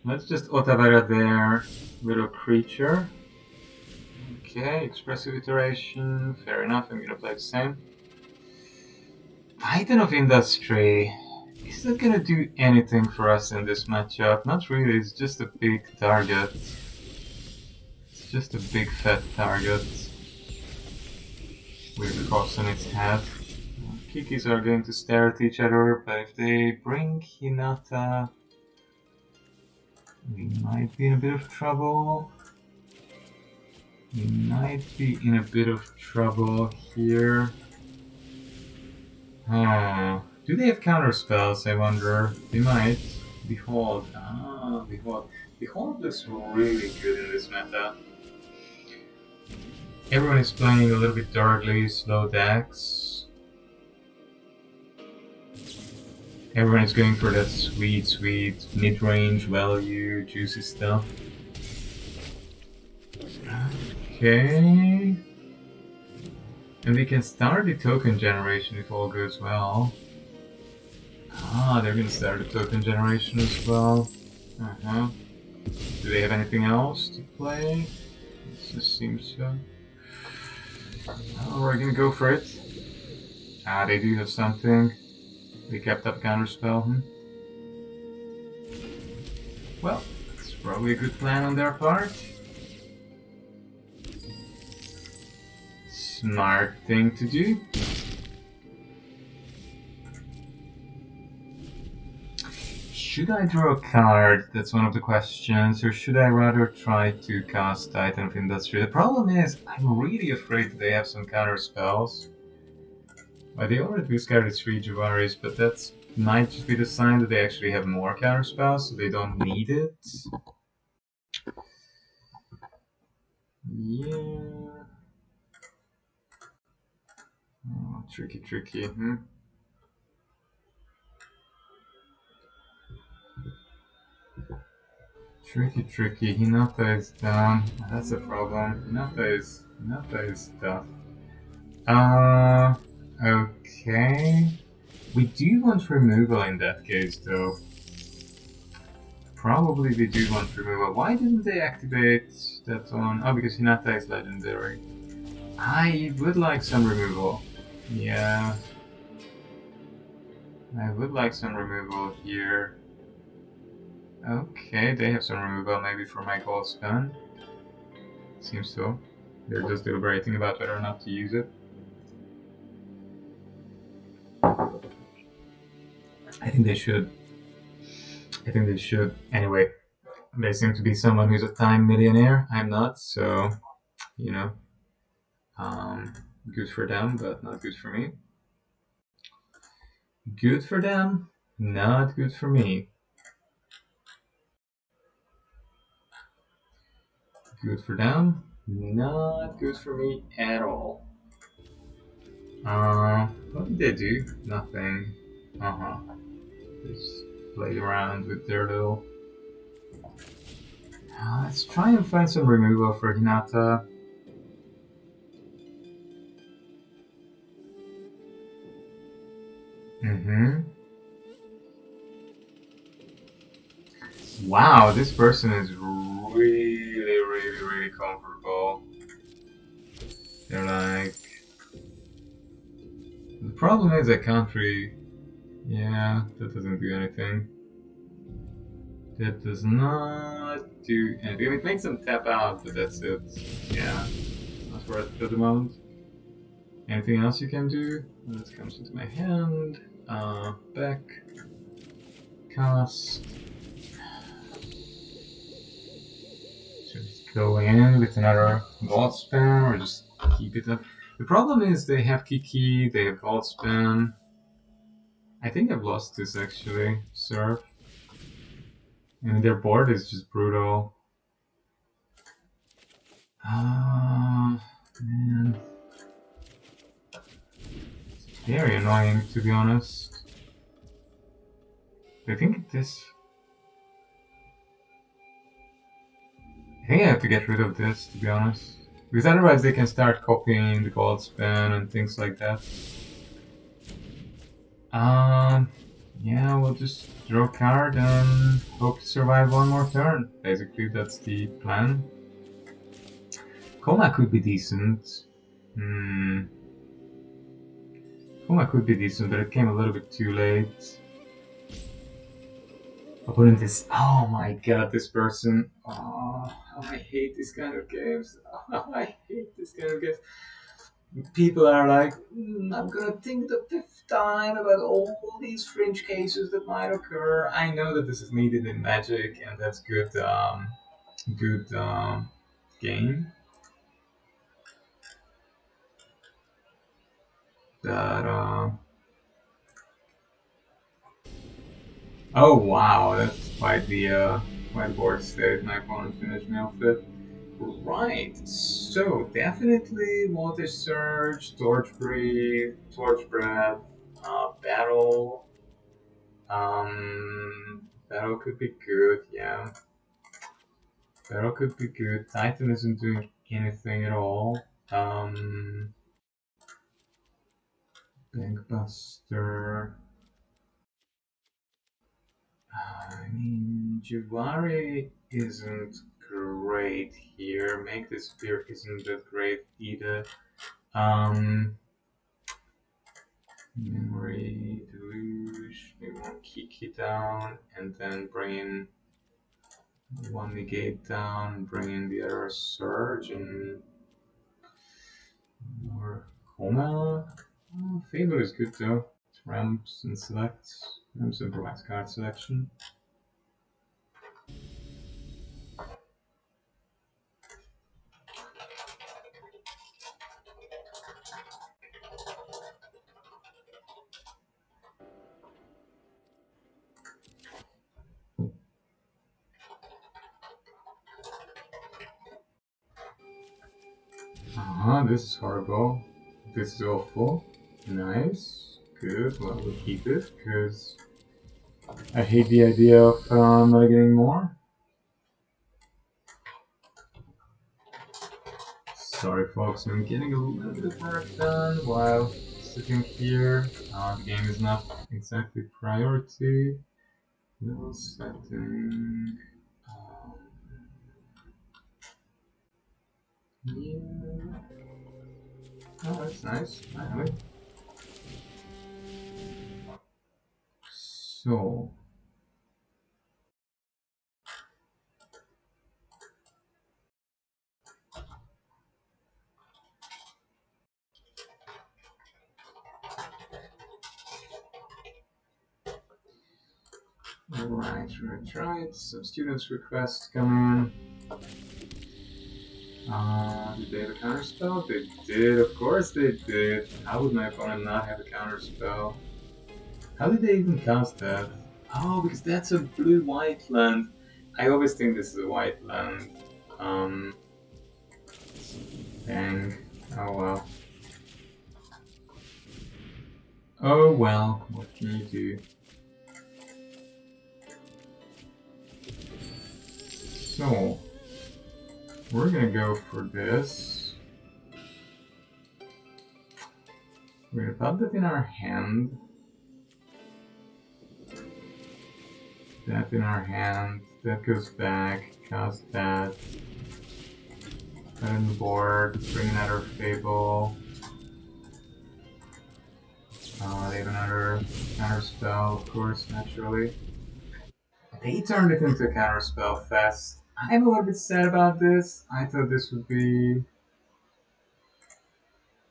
Let's just Otawara their little creature. Okay, expressive iteration, fair enough, I'm gonna play the same. Titan of Industry. Is that gonna do anything for us in this matchup? Not really, it's just a big target. It's just a big fat target with a cross on its head. Kikis are going to stare at each other, but if they bring Hinata, we might be in a bit of trouble. We might be in a bit of trouble here. Do they have counter spells, I wonder? They might. Behold. Behold. Behold looks really good in this meta. Everyone is playing a little bit darkly, slow decks. Everyone is going for that sweet, sweet mid-range value, juicy stuff. Okay. And we can start the token generation if all goes well. They're gonna start the token generation as well. Do they have anything else to play? It just seems so. We're gonna go for it. They do have something. They kept up counterspell, Well, it's probably a good plan on their part. Smart thing to do. Should I draw a card? That's one of the questions. Or should I rather try to cast Titan of Industry? The problem is, I'm really afraid that they have some counter spells. Well, they already discarded 3 Javaris, but that might just be the sign that they actually have more counter spells, so they don't need it. Yeah. Oh, tricky. Tricky. Hinata is down. That's a problem. Hinata is tough. Okay. We do want removal in that case, though. Probably we do want removal. Why didn't they activate that on? Oh, because Hinata is legendary. I would like some removal. Yeah. I would like some removal here. Okay, they have some removal maybe for my gold spend. Seems so. They're just deliberating about whether or not to use it. I think they should. Anyway, they seem to be someone who's a time millionaire. I'm not, so, you know, good for them, but not good for me. Good for them, not good for me. Good for them, not good for me at all. What did they do? Nothing. Just played around with their little. Let's try and find some removal for Hinata. Wow, this person is really comfortable. They're like. The problem is I can't really. Yeah, that doesn't do anything. That does not do anything. It makes them tap out, but that's it. Yeah, not worth it at the moment. Anything else you can do? This comes into my hand. Back. Cast. So just go in with another gold spam or just keep it up. The problem is they have Kiki, they have gold spam. I think I've lost this actually. Surf. And their board is just brutal. Man. It's very annoying to be honest. I think this. I think I have to get rid of this to be honest. Because otherwise they can start copying the gold spam and things like that. Yeah, we'll just draw a card and hope to survive one more turn. Basically, that's the plan. Coma could be decent. Coma could be decent, but it came a little bit too late. Opponent is. Oh my god, this person. Oh, I hate this kind of games. Oh, I hate this kind of games. People are like, I'm gonna think the fifth time about all these fringe cases that might occur. I know that this is needed in Magic, and that's good, game. But oh wow, that's quite board state. My opponent finished me off it. Right, so definitely Voltage Surge, Torch Breathe, Torch Breath, Battle. Battle could be good, yeah. Battle could be good. Titan isn't doing anything at all. Bankbuster. I mean, Javari isn't great here. Make this Spear isn't that great either. Memory, Deluge, we want Kiki down, and then bring in one negate down, bring in the other Surge, and more Coma. Oh, Fable is good though. Ramps and selects. Ramps and provides card selection. This is horrible. This is awful. Nice. Good. Well, we'll keep it, because I hate the idea of not getting more. Sorry folks, I'm getting a little bit of work done while sitting here. The game is not exactly priority. No setting. Yeah. Oh, that's nice. Finally. So. Right. Some students' requests come in. Did they have a counterspell? They did, of course they did. How would my opponent not have a counterspell? How did they even cast that? Oh, because that's a blue-white land. I always think this is a white land. Dang. Oh well. Oh well, what can you do? So, we're gonna go for this. We're gonna put that in our hand. That in our hand. That goes back. Cast that. Put in the board. Bring another Fable. They have another counterspell, of course, naturally. They turned it into a counterspell fest. I'm a little bit sad about this. I thought this would be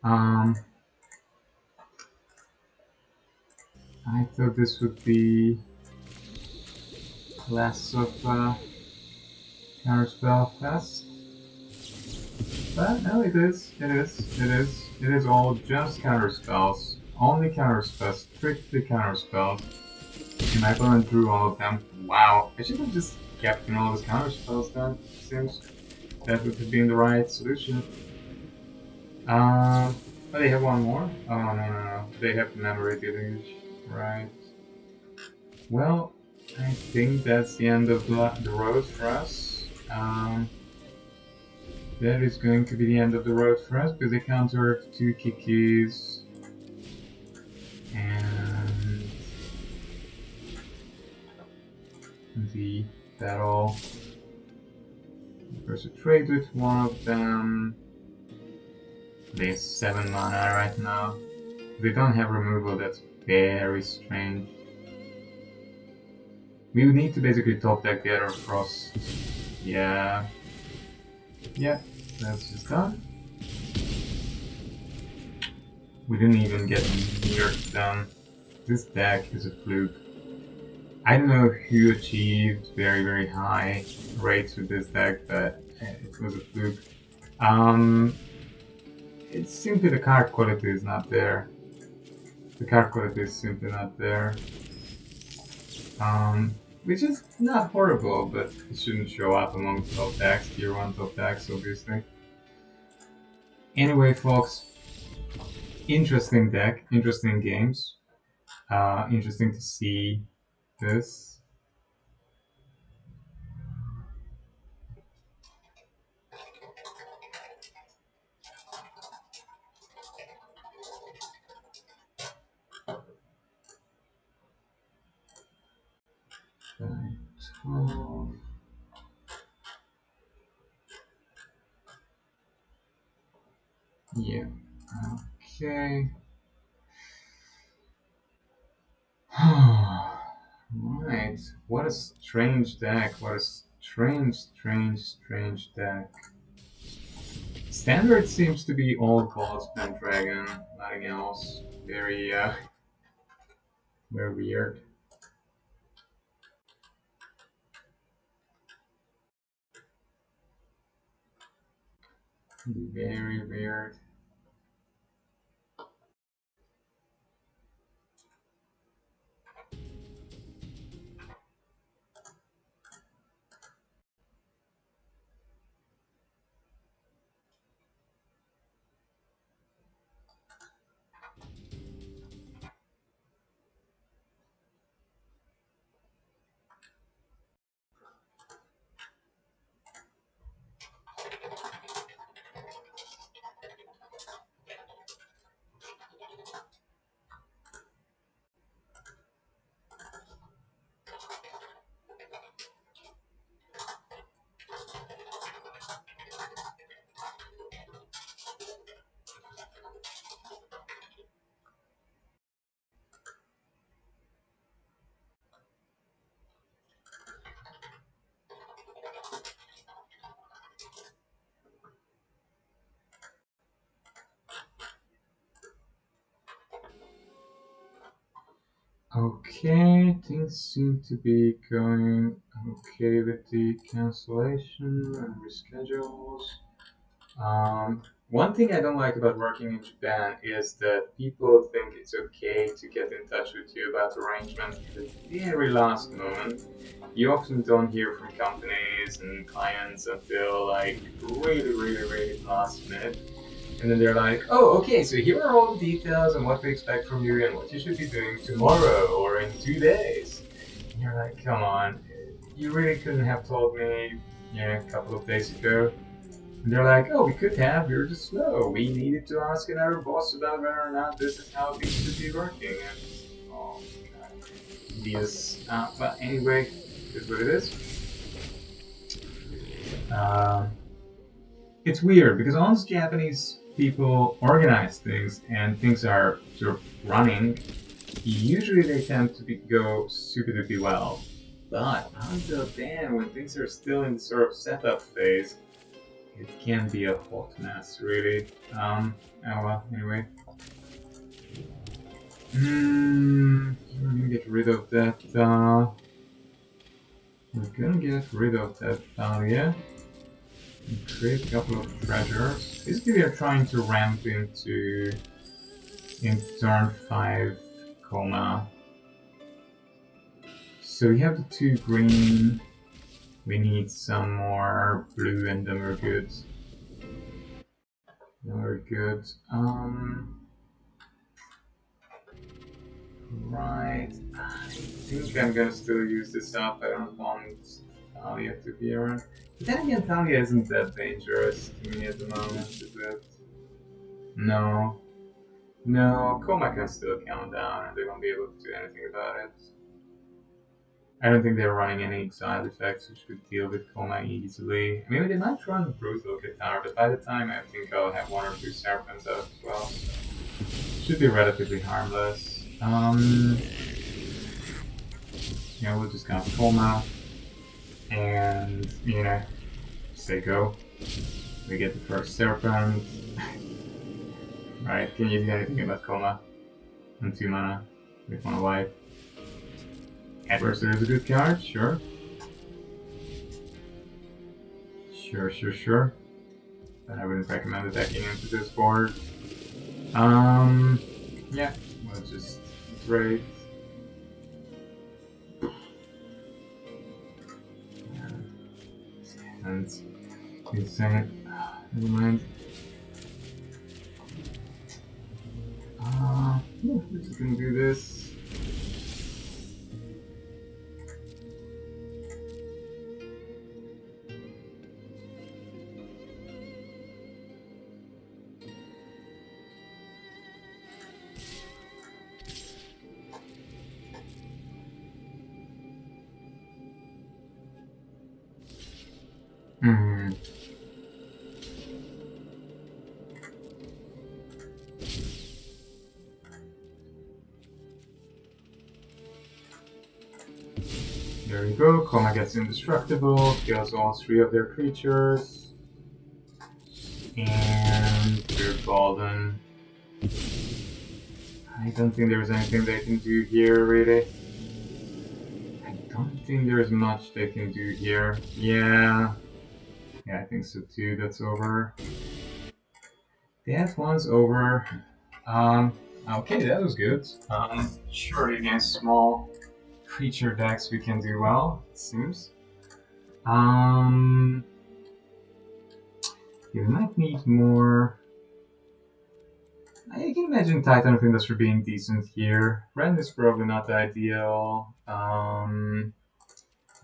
I thought this would be less of a counterspell fest. But no, it is. It is all just counterspells. Only counterspells. Strictly counterspells. And my opponent drew all of them. Wow. I should have just kept in all those counterspells then. Seems that would have been the right solution. Oh, they have one more? Oh, no. They have memory damage. Right. Well, I think that's the end of the road for us. That is going to be the end of the road for us, because they counter 2 Kikis. And the battle. There's a trade with one of them. They have 7 mana right now. They don't have removal, that's very strange. We would need to basically top deck the other Frost. Yeah. Yeah, that's just done. We didn't even get near them. This deck is a fluke. I don't know who achieved very high rates with this deck, but it was a fluke. It's simply the card quality is not there. The card quality is simply not there. Which is not horrible, but it shouldn't show up among top decks, tier 1 top decks, obviously. Anyway, folks, interesting deck, interesting games. Interesting to see this. Yeah. Okay. Right. What a strange deck. What a strange deck. Standard seems to be all gods and dragon, nothing else. Very very weird. Very weird. Okay, things seem to be going okay with the cancellation and reschedules. One thing I don't like about working in Japan is that people think it's okay to get in touch with you about arrangements at the very last moment. You often don't hear from companies and clients until like really last minute. And then they're like, oh, okay, so here are all the details and what we expect from you and what you should be doing tomorrow or in 2 days. And you're like, come on, you really couldn't have told me, a couple of days ago. And they're like, oh, we could have, we were just slow. We needed to ask another boss about whether or not this is how things should be working. And, oh, God. Yes. But anyway, it is what it is. It's weird because once Japanese people organize things and things are sort of running, usually they tend to go super duper well. But until then, when things are still in the sort of setup phase, it can be a hot mess, really. Oh well, anyway. We're gonna get rid of that, Thalia. And create a couple of treasures. Basically, we are trying to ramp in turn 5 coma. So we have the 2 green. We need some more blue and then we're good. Right. I think I'm gonna still use this up. I don't want Thalia to be around. But then again, Thalia isn't that dangerous to me at the moment, is it? No. No, Coma can still count down and they won't be able to do anything about it. I don't think they're running any side effects which could deal with Coma easily. Maybe they might run Brutal Guitar, but by the time I think I'll have 1 or 2 Serpents out as well. Should be relatively harmless. We'll just count Coma and, say go. We get the first Serpent. Right, can you do anything about Coma? And 2 mana with 1 white. Adversary is a good card, sure. Sure. But I wouldn't recommend attacking into this board. Yeah, we'll just trade. And insane. Never mind. We're just gonna do this. There we go, Coma gets indestructible, kills all 3 of their creatures. And we're golden. I don't think there's anything they can do here, really. I don't think there's much they can do here. Yeah, I think so too, that's over. That one's over. Okay, that was good. Surely against small creature decks we can do well, it seems. You might need more. I can imagine Titan of Industry being decent here. Red is probably not ideal. I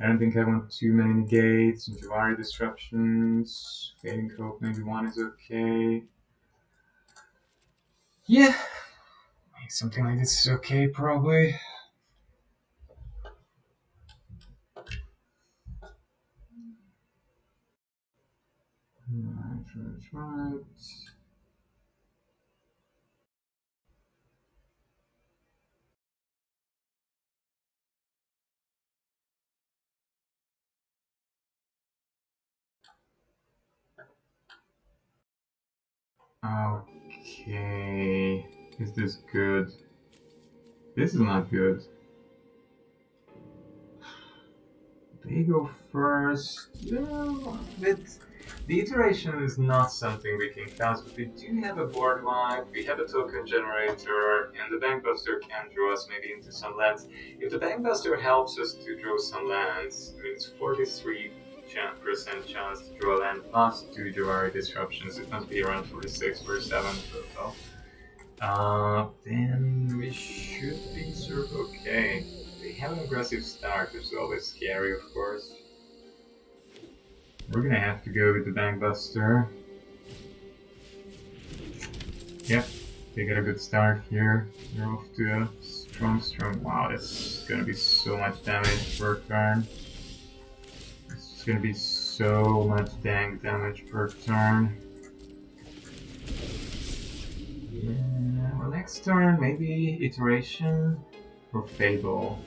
don't think I want too many negates. Javari disruptions. Fading Cope, maybe 1 is okay. Yeah, something like this is okay, probably. Right. Okay. Is this good? This is not good. They go first. Yeah, the iteration is not something we can count, but we do have a board wipe, we have a token generator, and the Bankbuster can draw us maybe into some lands. If the Bankbuster helps us to draw some lands, I mean, it's 43% chance to draw a land plus 2 Jawari disruptions. It must be around 46, 47 total. Then we should be sort of okay. They have an aggressive start, which is always scary, of course. We're gonna have to go with the Bankbuster. Yep, they got a good start here. They're off to a strong. Wow, that's gonna be so much damage per turn. It's gonna be so much dang damage per turn. Yeah, well, next turn, maybe Iteration or Fable.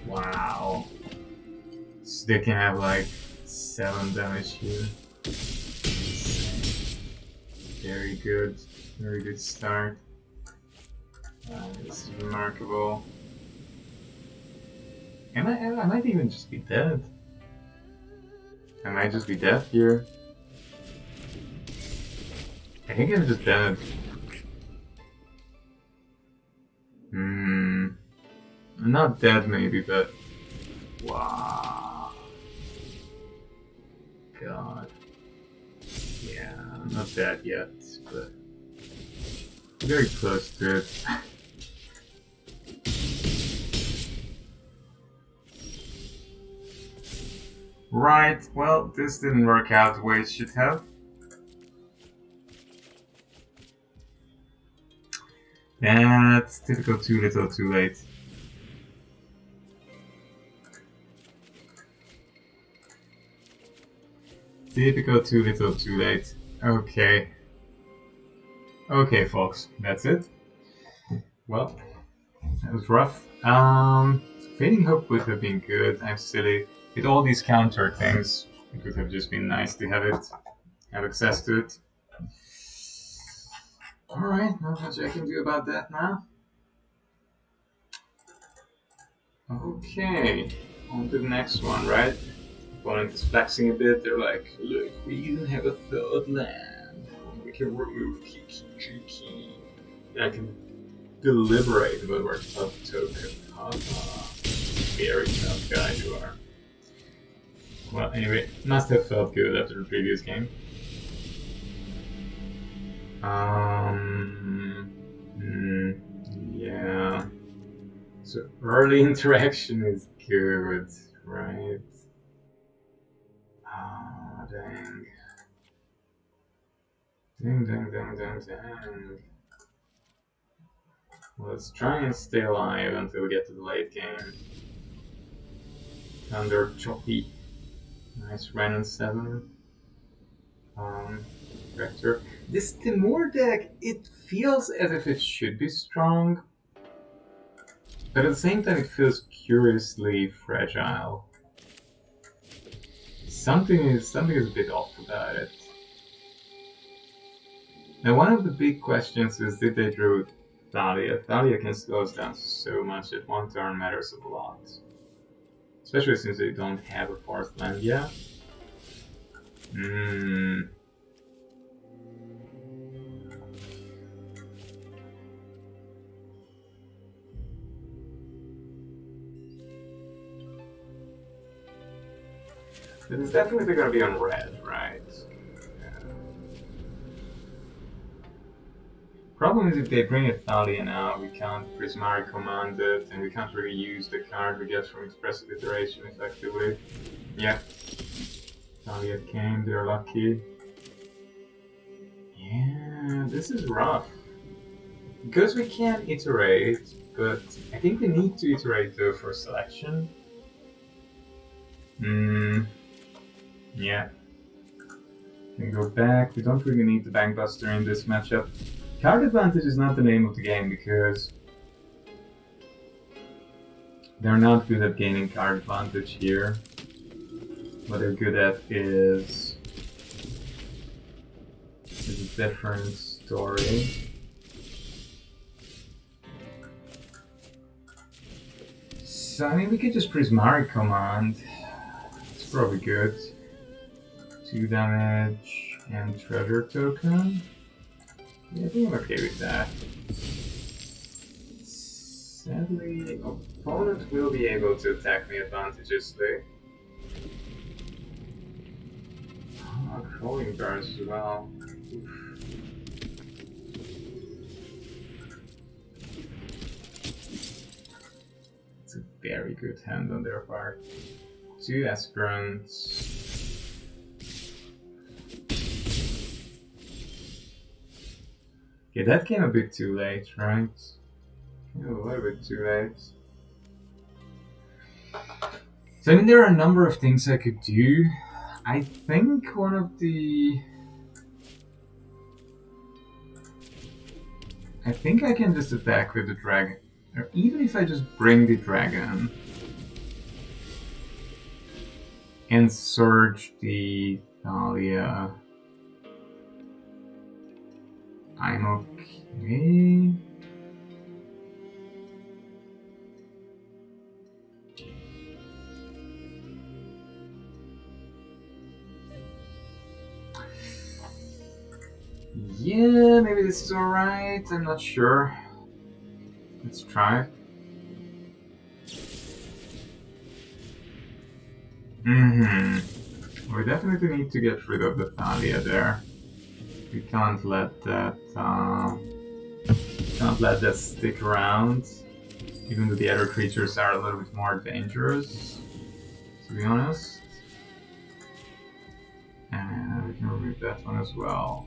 Wow. So they can have like 7 damage here. Very good start. This is remarkable. I might even just be dead. I might just be dead here. I think I'm just dead. I'm not dead maybe, but wow. God. Yeah, I'm not dead yet, but very close to it. Right, well, this didn't work out the way it should have. That's typical too little too late. Typical too little too late. Okay. Okay, folks, that's it. Well, that was rough. Fading Hope would have been good. I'm silly. With all these counter things, it would have just been nice to have access to it. Alright, not much I can do about that now. Okay, on to the next one, right? Opponent is flexing a bit, they're like, look, we even have a third land. We can remove key. And I can deliberate about our tough token. Very tough guy you are. Well, anyway, must have felt good after the previous game. Yeah. So early interaction is good, right? Ah, dang. Dang. Let's try and stay alive until we get to the late game. Under Choppy. Nice Renin 7. Vector. This Temur deck, it feels as if it should be strong, but at the same time it feels curiously fragile. Something is a bit off about it. Now one of the big questions is, did they draw Thalia? Thalia can slow us down so much that one turn matters a lot. Especially since they don't have a fourth land yet. It's definitely going to be on red, right? Yeah. Problem is, if they bring a Thalia now, we can't Prismari command it, and we can't really use the card we get from Expressive Iteration effectively. Yeah. Thalia came, they're lucky. Yeah, this is rough. Because we can't iterate, but I think we need to iterate though for selection. Yeah. Can go back. We don't really need the Bankbuster in this matchup. Card advantage is not the name of the game because they're not good at gaining card advantage here. What they're good at is a different story. So I mean, we could just Prismari command. Probably good. 2 damage and treasure token. Yeah, I think I'm okay with that. Sadly, opponent will be able to attack me advantageously. Crawling bars as well. Oof. It's a very good hand on their part. 2 aspirants. Okay, that came a bit too late, right? A little bit too late. So I mean, there are a number of things I could do. I think one of the... I think I can just attack with the dragon. Or even if I just bring the dragon and search the Thalia, I'm okay. Yeah, maybe this is alright, I'm not sure. Let's try. We definitely need to get rid of the Thalia there. We can't let that stick around. Even though the other creatures are a little bit more dangerous, to be honest. And we can remove that one as well.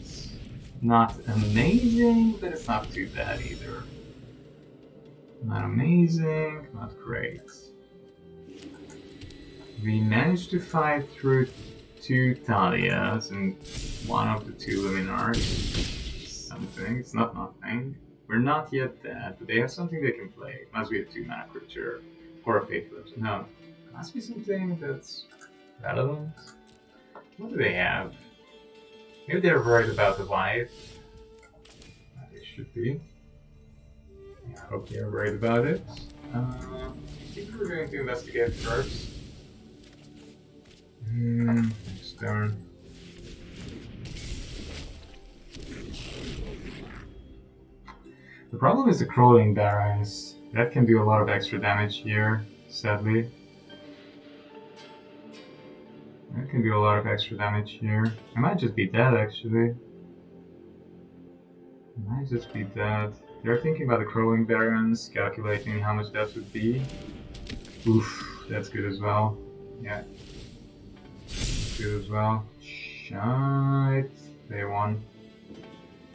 It's not amazing, but it's not too bad either. Not amazing, not great. We managed to fight through 2 Thalias and one of the 2 Luminars. Something, it's not nothing. We're not yet dead, but they have something they can play. It must be a 2-mana creature or a faithful. No, it must be something that's relevant. What do they have? Maybe they're worried about the wife. They should be. I hope they're worried about it. I think we're going to investigate first. Next turn. The problem is the crawling barons. That can do a lot of extra damage here, sadly. That can do a lot of extra damage here. I might just be dead, actually. I might just be dead. They're thinking about the crawling barons, calculating how much that would be. Oof, that's good as well. Yeah. Good as well. Shite. They won.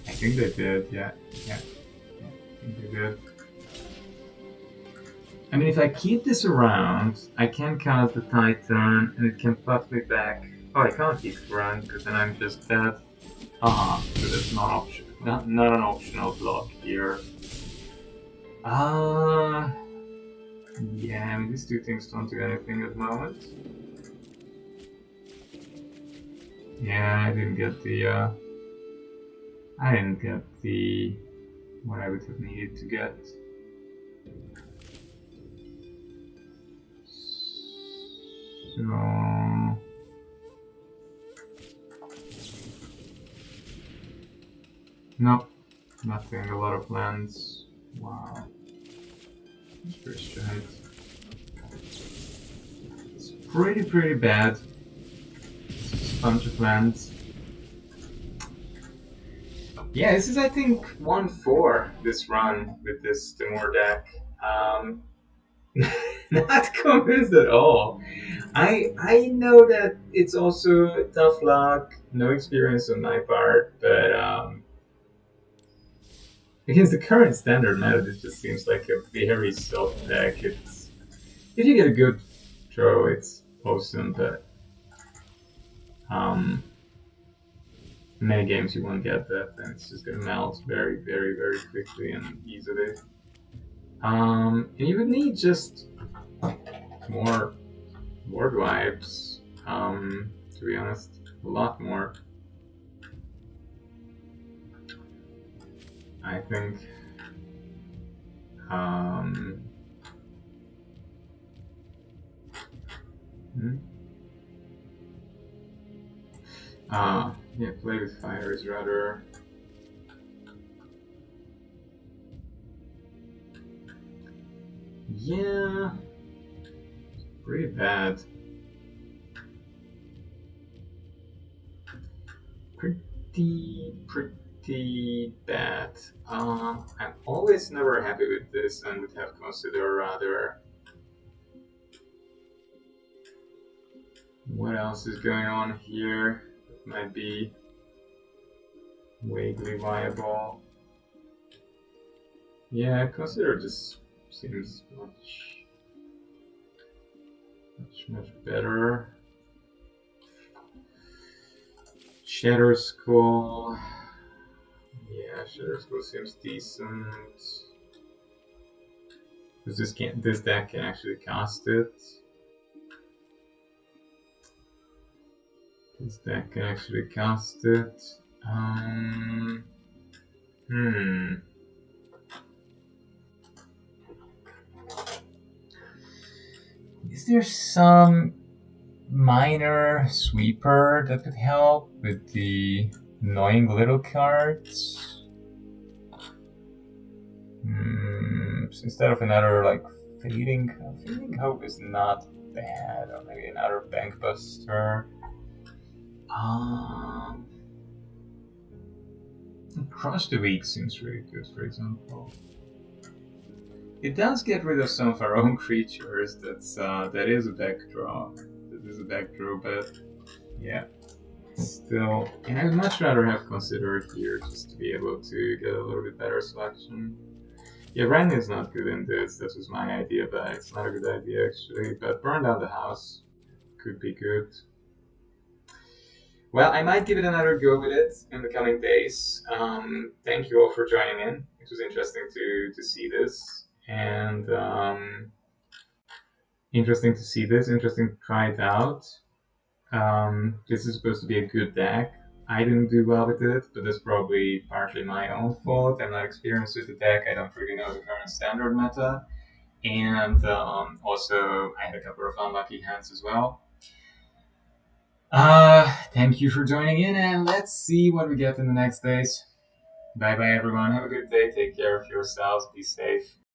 I think they did, yeah. I think they did. I mean, if I keep this around, I can cast the Titan, and it can put me back. Oh, I can't keep it around, because then I'm just dead. So that's not an optional block here. Yeah, I mean, these 2 things don't do anything at the moment. Yeah, I didn't get what I would have needed to get. So... no, nothing, a lot of lands. Wow. That's pretty strange. It's pretty bad. It's just a bunch of lands. Yeah, this is, I think, 1-4 this run with this Temur deck. Not convinced at all. I know that it's also tough luck, no experience on my part, but against the current standard meta, this just seems like a very soft deck. It's, if you get a good draw, it's awesome, but many games you won't get that, and it's just gonna melt very quickly and easily. And you would need just more board wipes, to be honest, a lot more. I think Yeah, play with fire is rather... Yeah, pretty bad. Pretty bad. I'm always never happy with this and would have considered rather... What else is going on here that might be vaguely viable? Yeah, I consider this seems much better. Shatter Skull. Yeah, Shatter Skull seems decent. Because this deck can actually cast it. This deck can actually cast it. Is there some minor sweeper that could help with the annoying little cards? Instead of another like Fading Hope is not bad, or maybe another Bankbuster. Crush the Weak seems really good, for example. It does get rid of some of our own creatures. That is a backdraw. That is a backdraw, but yeah, still. And I would much rather have considered here just to be able to get a little bit better selection. Yeah, Ren is not good in this. That was my idea, but it's not a good idea actually. But Burn Down the House could be good. Well, I might give it another go with it in the coming days. Thank you all for joining in. It was interesting to see this, and interesting to try it out. This is supposed to be a good deck. I didn't do well with it, but that's probably partly my own fault. I'm not experienced with the deck. I don't really know the current standard meta, and also I had a couple of unlucky hands as well. Thank you for joining in, and let's see what we get in the next days. Bye bye, everyone. Have a good day. Take care of yourselves. Be safe.